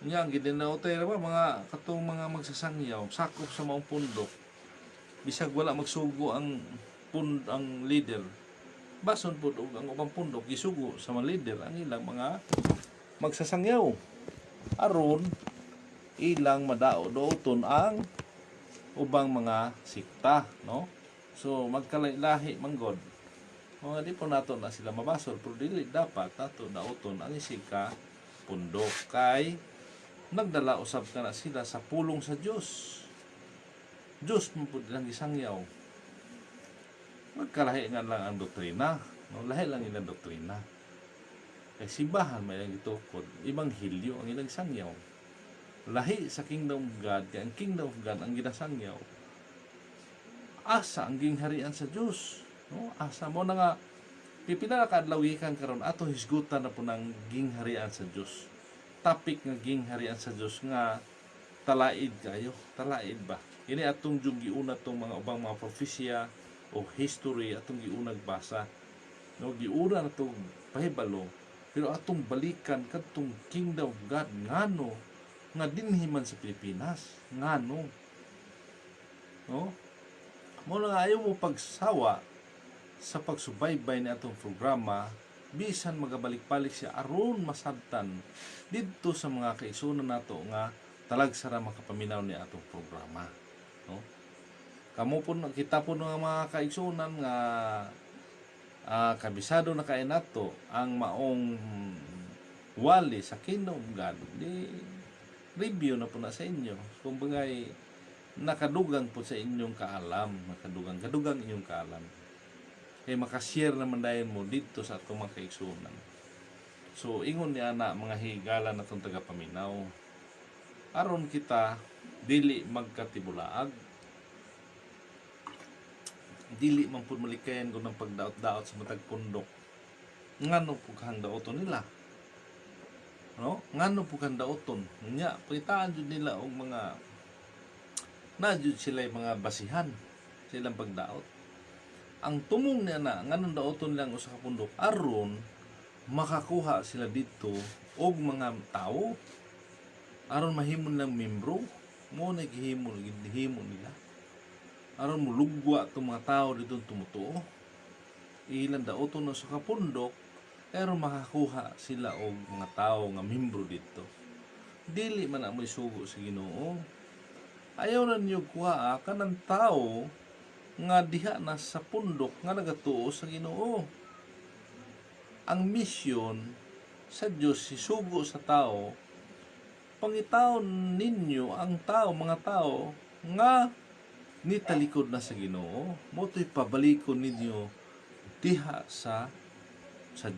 Nya gidinaotay ra ba mga katong mga magsasangyaw sakop sa maong pundok, bisag wala magsugo ang leader, bason pud og ang ubang pundok gisugo sa mga leader ang ilang mga magsasangyaw aron ilang madao-daoton ang ubang mga sikta, no? So magkalailahi manggod, mga di po nato na sila mabasol, pero dili dapat nato daoton ang isig ka pundok kay nagdala usab ka na sila sa pulong sa Dios. Dios mo pud lang gisangyaw. Magkalahi nga lang ang doktrina, no? Lahi lang ilang doktrina. Kay simbahan may ilang itukod, ibanghilyo ang ilang sangyaw. Lahi sa Kingdom of God, kaya ang Kingdom of God ang ginasangyaw. Asa ang gingharian sa Dios, no? Asa mo na nga pipila ka adlawikan karon ato hisgutan na po ng gingharian sa Dios. Topic nga gingharian sa Dios nga talaid kayo, talaid ba? Ini atong jung giuna tong mga ubang mga propesya o history atong giunag basa, no? Giuna na tong pahibalo, pero atong balikan kadtong Kingdom of God ngano nga dinhi man sa Pilipinas, ngano, no? Mo nga ayaw mo pagsawa sa pagsubaybay ni atong programa, bisan magabalik-balik siya aron masabtan didto sa mga kaigsunan nato nga talagsara makapaminaw ni atong programa, no? Kamo po kita po nga mga kaigsunan nga kabisado na kay nato ang maong wali sa Kingdom of God, di review na po na sa inyo. Kung bagay nakadugang po sa inyong kaalam, kadugang inyong kaalam, kay makashare naman dahil mo dito sa atong mga kaigsunan. So ingon ni ana mga higala na itong tagapaminaw, aron kita dili magkatibulaag, dili man po malikayan ko ng pagdaot-daot sa matag pundok. Ngano po kang daoton nila, no? Ngano po kang daoton nya palitaan jud nila og mga najud sila mga basihan sa ilang pagdaot. Ang tumong niya na nganong daoton lang usa ka pundok aron makakuha sila dito og mga tao, aron mahimon lang membro, mo na gihimo nila aron mulugwa itong mga tao dito tumutuo. Ilan daoton na sa kapundok aron makakuha sila og mga tao nga membro dito. Dili man amoy sugo sa Ginoo. Ayaw na niyo kuha kanang tao nga diha na sa pundok nga nagatuo sa Ginoo. Ang misyon sa Dios sisugo sa tao, pangitaon ninyo ang tao, mga tao nga nitalikod na sa Ginoo, moto'y pabalikon ninyo diha sa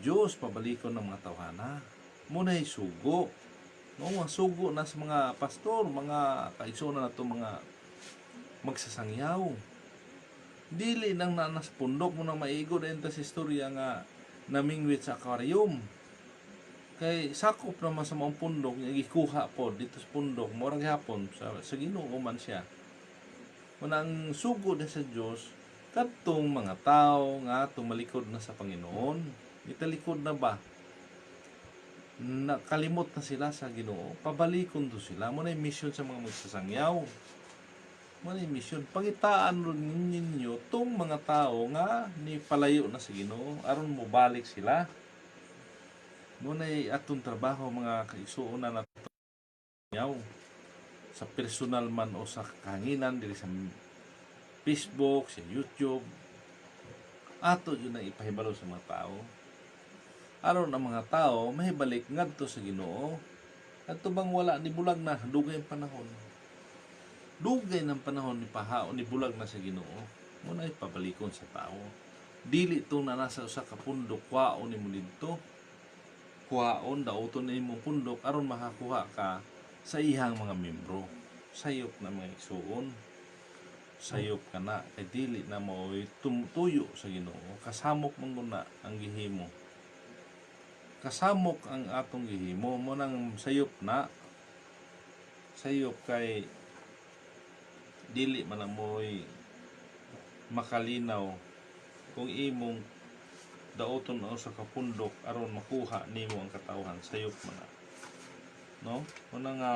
Dios, pabalikon ng mga tawhana. muna sugo. No, mga sugo na sa mga pastor, mga kaigsoon na to mga magsasangyaw. Dili nang nanas pundok mo nang maigo na sa istorya nga namingwit sa aquarium. Kay sakop naman sa mga pundok nga gikuha po dito sa pundok morang gihapon sa Ginoo man siya. Manang sugo na sa Dios kadtong mga tao nga tumalikod na sa Panginoon. Italikod na ba? Nakalimot na sila sa Ginoo, pabalikon do sila. Mo na mission sa mga magsasangyaw. Mo na mission pangitaan ron ninyo tong mga tao nga ni palayo na sa Ginoo aron mo balik sila. Mo na atong trabaho mga kaigsuon na nato sa personal man o sa kahanginan diri sa Facebook, sa YouTube. Ato yun ang ipahibalo sa mga tao. Aron ang mga tao mahibalik ngadto sa Ginoo. Adto bang wala ni bulag na dugay ang panahon. Dugay ng panahon ni pahaon ni bulag na sa Ginoo. Muna ipabalikon sa tao. Dili to na nasa usa ka pundok kwaon nimo didto. Kwaon daoton na imong pundok aron makakuha ka sa ihang mga membro. Sayop na mga igsuon. Sayop ka na kay dili na mo tumutuyo sa Ginoo. Kasamok man guna ang gihimo. Kasamok ang atong gihimo mo nang sayop na. Sayop kay dili man mo'y makalinaw kung imong daoton o sa kapundok aron makuha nimo ang katawhan. Sayop man na. No? Muna nga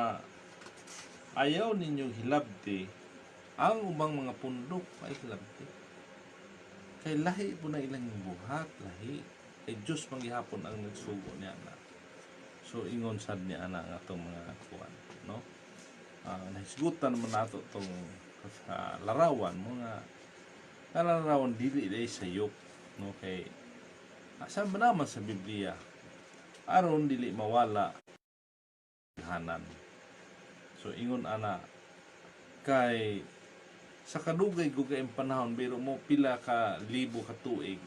ayaw ninyong hilabti ang ubang mga pundok ay hilabti. Kay lahi po na ilang buhat, lahi. Kay Diyos manggihapon ang nagsugo niya na. So ingon sad niya na nga itong mga kuwan. No? Nahisgutan naman nato itong larawan. Mga larawan dili ay sayop. No? Kay saan ba naman sa Biblia? Aron dili mawala hanan. So ingon ana kay sa kadugay-gugay ang panahon biro mo pila ka libo ka tuig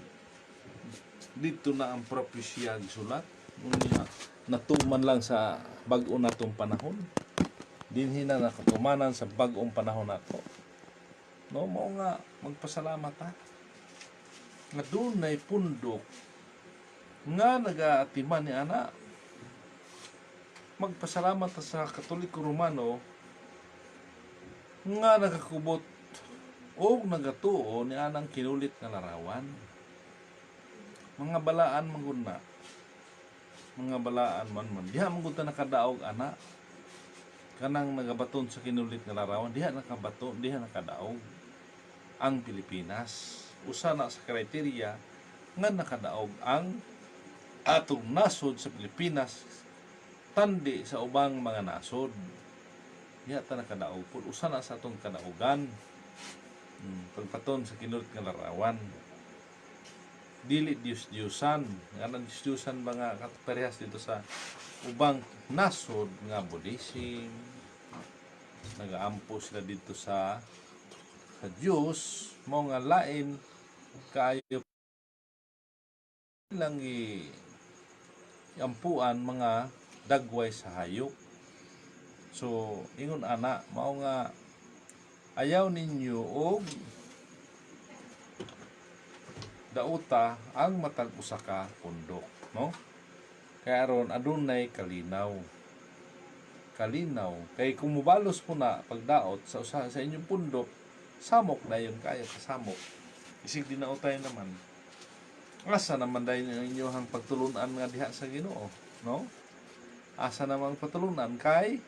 dito na ang propesya gisulat unya natuman lang sa bag-o natong panahon dinhi na nakatumanan sa bag-ong panahon nato. No mo nga magpasalamat ta nga dunay pundok nga nagaatiman ni ana. Magpasalamat ta sa Katoliko Romano nga nakakubot o nagatuo ni anang kinulit nga larawan. Mga balaan maguna. Mga balaan man. Diha magunta nakadaog ana. Kanang nagabaton sa kinulit nga larawan, diha nakabato, diha nakadaog ang Pilipinas. Usa na sa kriteria nga nakadaog ang atong nasod sa Pilipinas tandi sa ubang mga nasod. Diha ta nakadaog pud usa na sa atong kadaugan. Pagpaton sa kinulit nga larawan. Dili Diyos-Diyosan. Nga nang Diyos-Diyosan ba nga parehas dito sa ubang nasod nga Buddhism. Nagaampo sila dito sa Diyos. Mo nga lain kaayo lang ampuan mga dagway sa hayop. So ingon ana mao nga ayaw ninyo og dauta ang matag usa ka pundok, no? Kaya aron adunay kalinaw. Kalinaw kay kung mubalos po na pagdaot sa usa sa inyong pundok, samok na yun kaya kasamok. Isig dinautay naman. Asa naman dahil inyong pagtulunan nga diha sa Ginoo, no? Asa naman patulunan kay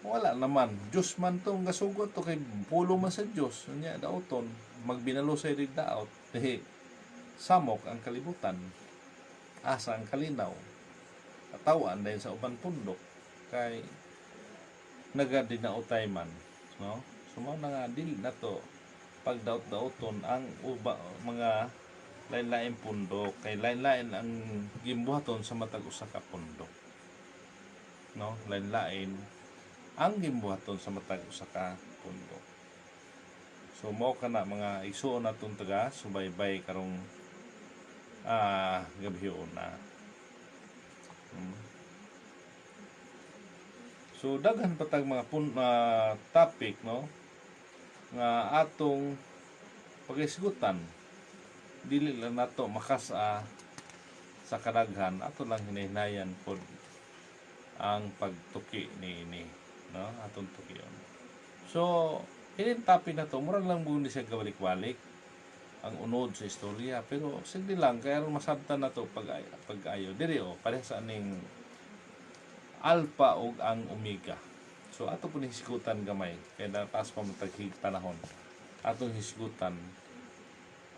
wala naman. Diyos man tong gasugot to kay pulo man sa Diyos. Nya daoton magbinalo sa irig daot. Samok ang kalibutan. Asa ang kalinaw. Katawan dahil sa uban pundok kay nagadinautay man, no? Sumo na nga dili na to pagdaot-daoton ang mga lain-lain pundok kay lain-lain ang gimbuhaton sa matag usa ka pundok, no? Lain-lain ang gimbuhaton sa matag usa ka pundok. So mao kana mga igsuon natong taga subaybay karong gabion na So daghan patag mga topic, no, nga atong pag-isgutan. Dili lang nato makasa sa kadaghan, ato lang hinahinayan pod ang pagtuki ni no, atong tukion. So kining topic na to mura lang buong siya gabalik-balik ang unod sa istorya, pero sige lang kaya ron masabtan na to pag-ayo diri pareha sa aning alpha ug ang omega. So ato po hisgutan gamay kay taas pa matagig panahon. Atong hisgutan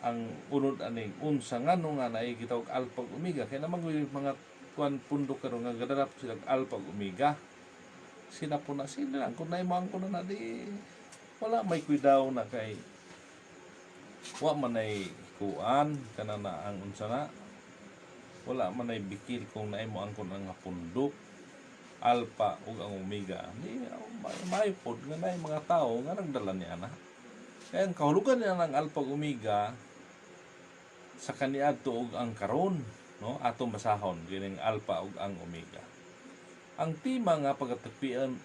ang unod aning unsa ngano nga naay gitawag alpha ug omega kay namang mga kuan pundo karon nga gadarap sila alpha ug omega. Sila po na sila lang kung naimang ko na di wala may kuidaw na kay wa man ay kuan kana na ang unsa na wala man ay bikil kung naimo ang kun nga pundok alpha ug ang omega ni may pod nga nay mga tao nga nagdala niya na kaya ang kahulugan niya ng alpha ug omega sa kaniadto ug ang karon, no, atong basahon kining alpha ug ang omega. Ang tema nga pagatukion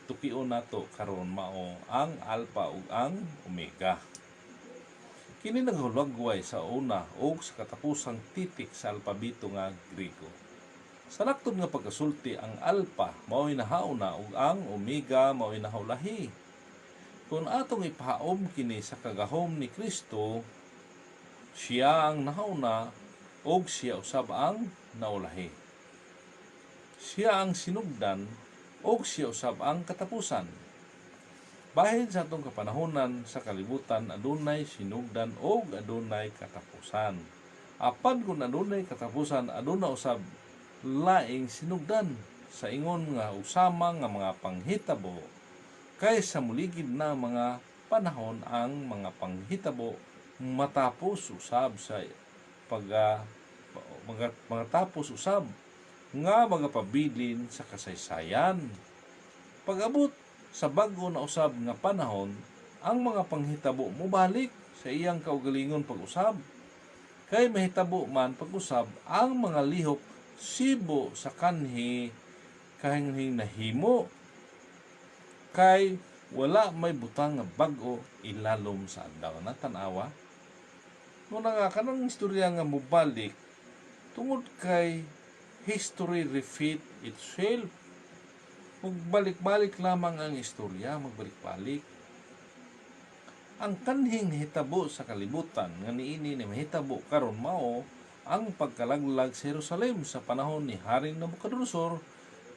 nato karon mao ang alpha ug ang omega. Kini naghulagway sa una ug sa katapusang titik sa alpabito nga Grego. Sa laktod nga pagkasulti, ang alpha mao'y nahauna ug ang omega mao'y nahulahi. Kung atong ipahaom kini sa kagahom ni Kristo, siya ang nahauna ug siya usab ang naulahi. Siya ang sinugdan ug siya usab ang katapusan. Bahin sa atong kapanahonan sa kalibutan, adunay sinugdan ug adunay katapusan. Apan kung adunay katapusan, aduna usab laing sinugdan sa ingon nga usama nga mga panghitabo kay sa muligid na mga panahon ang mga panghitabo matapos usab sa mga tapos usab nga mga pabilin sa kasaysayan. Pag-abot sa bag-o na usab nga panahon, ang mga panghitabo mubalik sa iyang kaugalingon pag-usab. Kay mahitabo man pag-usab ang mga lihok sibo sa kanhi kahing nahimo kay wala may butang nga bag-o ilalom sa adlaw na tanawa. No nga kanang istorya nga mubalik tungod kay history repeat itself. Magbalik-balik lamang ang istorya, magbalik-balik. Ang kanhing hitabo sa kalibutan nga niini ni mahitabo karon mao ang pagkalaglag sa Jerusalem sa panahon ni Haring Nabucodonosor.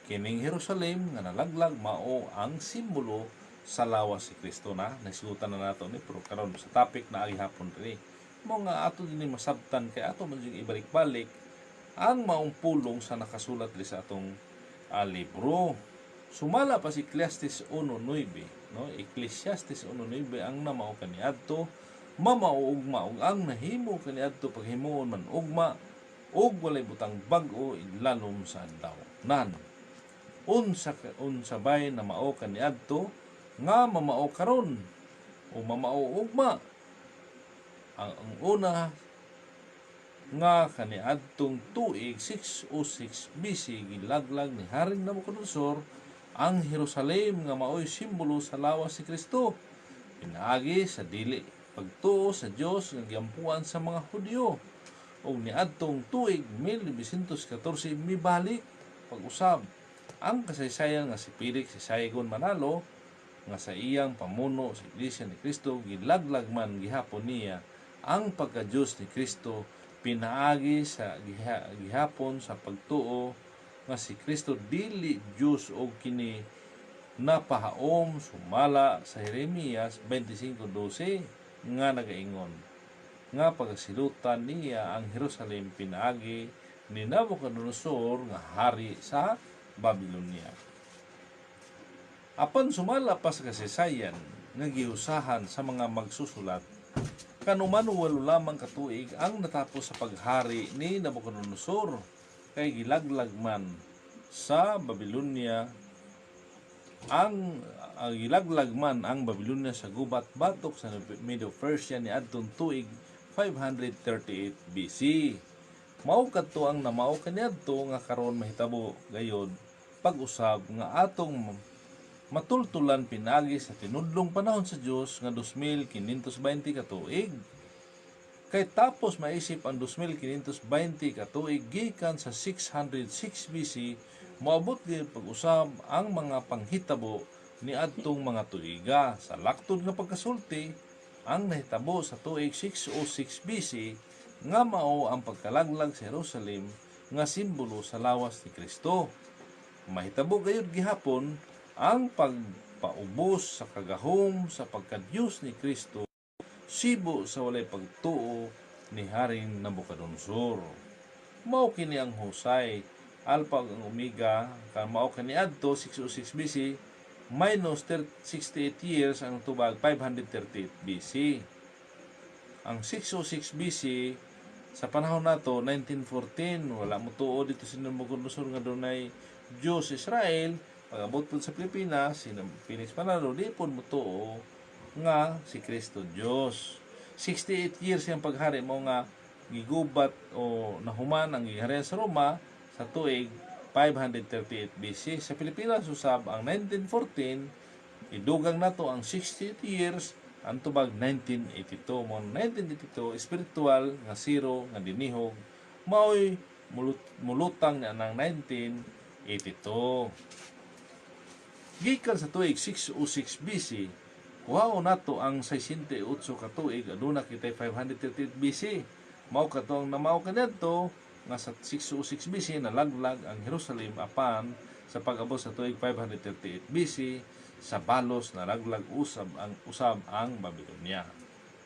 Kining Jerusalem nga nalaglag mao ang simbolo sa lawas si Kristo na nasigutan na nato ni pero karon sa topic na agihapon diri mo nga ato dinhi masabtan kay ato man ibalik-balik ang maong pulong sa nakasulat diri sa atong libro. Sumala pa si Ecclesiastes 1:9, no? Ecclesiastes 1:9 ang namao kaniadto mamaugma ug ang nahimo kaniadto paghimuon man ugma ug walay butang bag-o ilalom sa adlaw. Nan unsa bay na mao kaniadto nga mamao karon o mamao ugma. Ang una nga kaniadtong tuig 606 BC gilaglag ni Haring Nabucodonosor ang Jerusalem nga mao'y simbolo sa lawas si Kristo. Pinaagi sa dili pagtuo sa Dios nga giampuan sa mga Hudyo. Og niadtong tuig 1914 mibalik pag-usab ang kasaysayan nga si Felix si Saigon Manalo nga sa iyang pamuno sa Iglesia ni Kristo gilaglag man gihapon niya ang pagka-Diyos ni Kristo. Pinaagi sa gihapon sa pagtuo nga si Kristo dili Diyos og kini napahaom sumala sa Jeremias 25:12 nga nagaingon nga pagasilutan niya ang Jerusalem pinaagi ni Nabucodonosor nga hari sa Babylonia. Apan sumala pa sa kasaysayan nga giusahan sa mga magsusulat kanuman walo lamang katuig ang natapos sa paghari ni Nabucodonosor kay gilaglag man sa Babylonia ang gilaglag man ang Babylonia sa gubat batok sa Medo-Persia ni adtong tuig 538 BC. Mao kadto ang namao kaniadto nga karon mahitabo gayod pag-usab nga atong matultulan pinagi sa tinudlong panahon sa Dios nga 2520 ka tuig. Kay tapos maisip ang 2520 ka tuig gikan sa 606 BC, moabot gyud pag-usab ang mga panghitabo ni adtong mga tuiga. Sa laktod nga pagkasulti, ang nahitabo sa tuig 606 BC nga mao ang pagkalaglag sa Jerusalem nga simbolo sa lawas ni Kristo. Mahitabo gayud gihapon ang pagpaubos sa kagahom sa pagkadyos ni Kristo sibo sa walay pagtuo ni Haring Nabucodonosor. Mao kini ang Husay, Alpha ug Omega, mao kani adto 606 BC minus 68 years ang tubag 538 BC. Ang 606 BC sa panahon nato 1914 wala mo tuo dito sa Nabucodonosor nga dunay Diyos Israel. Pag-abot po sa Pilipinas, si Felix Manalo, di po mo tuo nga si Kristo Diyos. 68 years yung paghari mo nga gigubat o nahuman ang giharian sa Roma sa tuig 538 BC. Sa Pilipinas, usab ang 1914, idugang nato ang 68 years, ang tubag 1982. Mo 1982, spiritual nga zero nga dinihog, mao'y mulutang na ng 1982. Gikan sa tuig 606 BC, kuhaon nato ang 68 ka tuig, aduna kitay 538 BC. Mao kato ang namao kanadto nga sa 606 BC nalaglag ang Jerusalem apan sa pag-abot sa tuig 538 BC sa balos nalaglag usab ang Babilonia.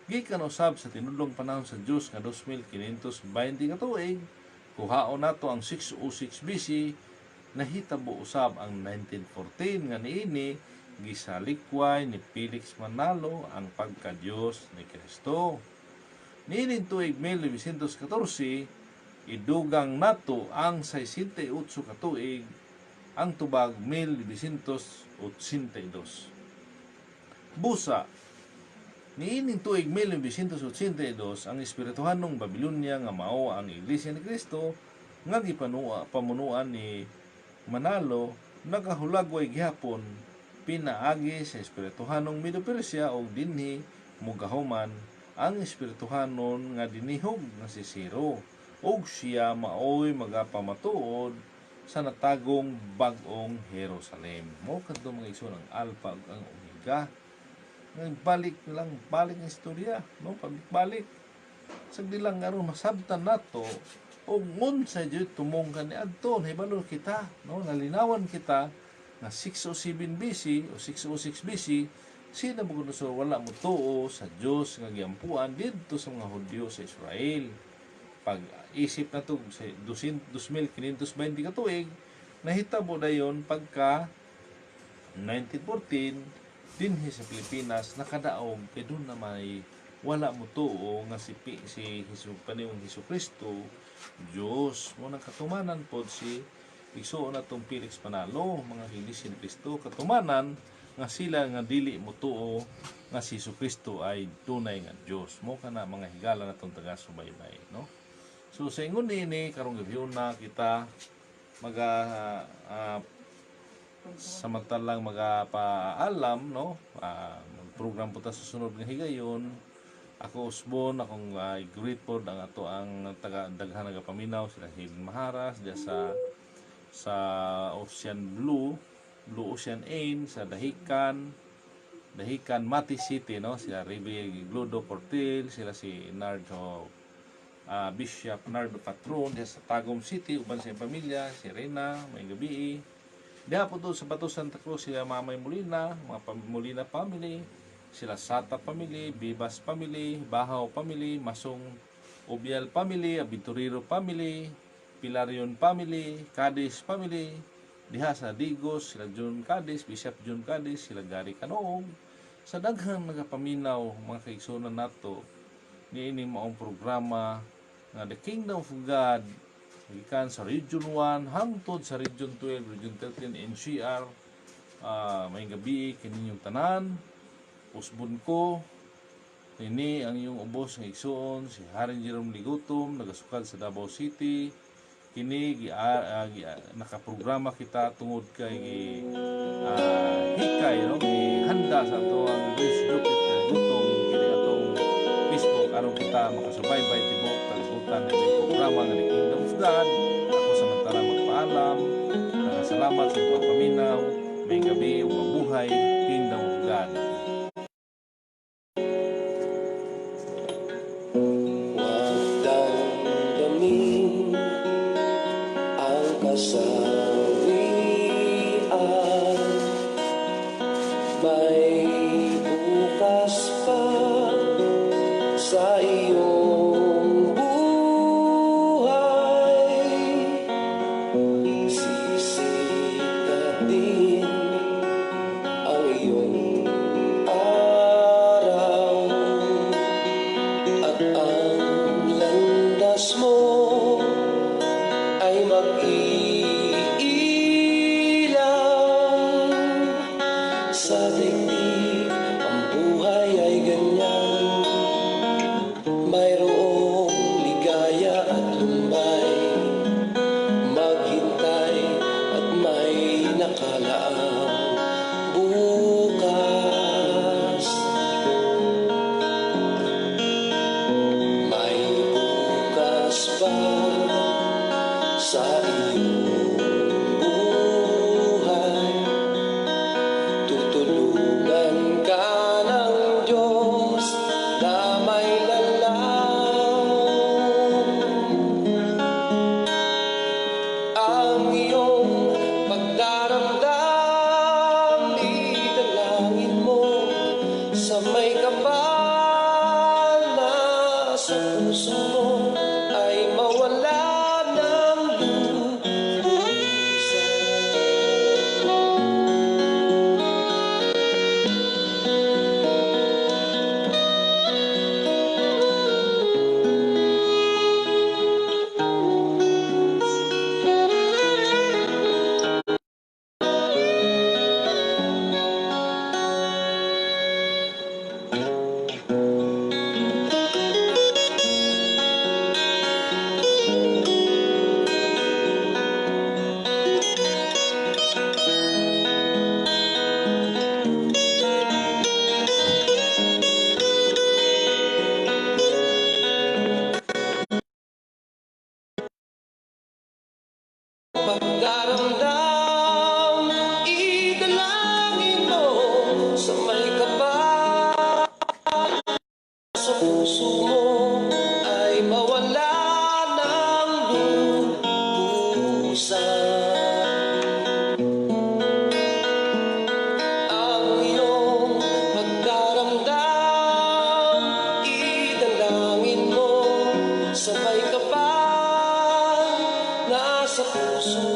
Gikan usab sa tinudlong panahon sa Dios nga 2520 ka tuig, kuhaon nato ang 606 BC, nahitabo usab ang 1914 nga niini gisalikway ni Felix Manalo ang pagka-Dios ni Kristo. Niining tuig 1914, idugang nato ang 68 ka tuig, ang tubag 1982. Busa, niining tuig 1982, ang espirituhanong Babilonia nga mao ang Iglesia ni Kristo nga pamunuan ni Manalo nagahulagway gihapon pinaagi sa espirituhanong Medo Persia o dinhi mugahuman ang espirituhanon nga dinihog nga si Ciro ug siya maoy magapamatuod sa natagong bag-ong Jerusalem. Mo kadto mga igsoon ang Alpha ug ang Omega. Balik ang istorya, no? Pagbalik sagdi lang aron masabtan nato og unsay jud tumong kaniadto nahibalo kita, no? Nalinawan kita na 607 BC o 606 BC si Nabucodonosor wala mo tuo sa Dios nga giampuan didto sa mga Hudyo sa Israel. Pag isip na to sa 2520 ka tuig, nahitabo dayon pagka 1914 dinhi sa Pilipinas nakadaog kay doon na may wala mo tuo nga si Jesucristo Dios. Mo nang katumanan pod si igsuon natong Felix Manalo, mga Iglesia ni Kristo, katumanan nga sila nga dili mo tuo nga si Jesucristo ay tunay nga Dios. Mo kana mga higala natong taga-subaybay, no? So sa ingon ini karong gabi na kita samantalang magapaalam, no? Program po ta sa sunod nga higayon. Ako Usbon, akong grateful ang ato ang taga-daghan nagapaminaw sila Hidden Maharas diya sa Ocean Blue Ocean Ain, sa Dahican Mati City, no? Sila Ribe Gludo Portil, sila si Nardo Bishop Nardo Patron diya sa Tagum City, uban sa pamilya, si Rena, may gabi. Diya po doon sa Bato Santa Cruz, sila Mamay Molina, mga Molina family, sila Sata family, Bibas family, Bahaw family, Masong Obial family, Aventurero family, Pilarion family, Cadiz family, diha sa Digos, sila John Cadiz, Bishop John Cadiz, sila Gary Canoong, sa daghang nagapaminaw mga kaigsunan nato niining maong programa nga The Kingdom of God gikan sa Region 1 hangtod sa Region 12, Region 13 NCR. May gabi kaninyong tanan, usbon ko Ini ang iyong ubos ng igsuon si Haring Jerome Ligutom, nagasukad sa Davao City. Kini nakaprograma kita tungod kay hikay no, handa sa ato ang Luis Jupit Ligutom kini atong Facebook aron kita makasubaybay tibok kalibutan ng programa nga ni Kingdom of God. Ako samantala magpaalam. Salamat sa pagpaminaw. May gabi o mabuhay Kingdom of God. Huwag damdamin ang kasawian. May bukas pa sa iyong buhay. Sisikat din ang iyong araw. At ang landas mo ay mag-iilaw. Sa daigdig ang buhay ay ganyan. Mayroong ligaya at lumbay. Maghintay at may nakalaang bukas. May bukas pa sa iyong buhay. Tutulungan ka ng Diyos na may lalang. Ang iyong pagdaramdam, idalangin mo sa may kapal na sa puso mo ay mawala ng lubusan. Pagdaramdam, idalangin mo sa may kapal sa puso mo ay mawala ng lubusan. Ang iyong pagdaramdam, idalangin mo sa may kapal na sa puso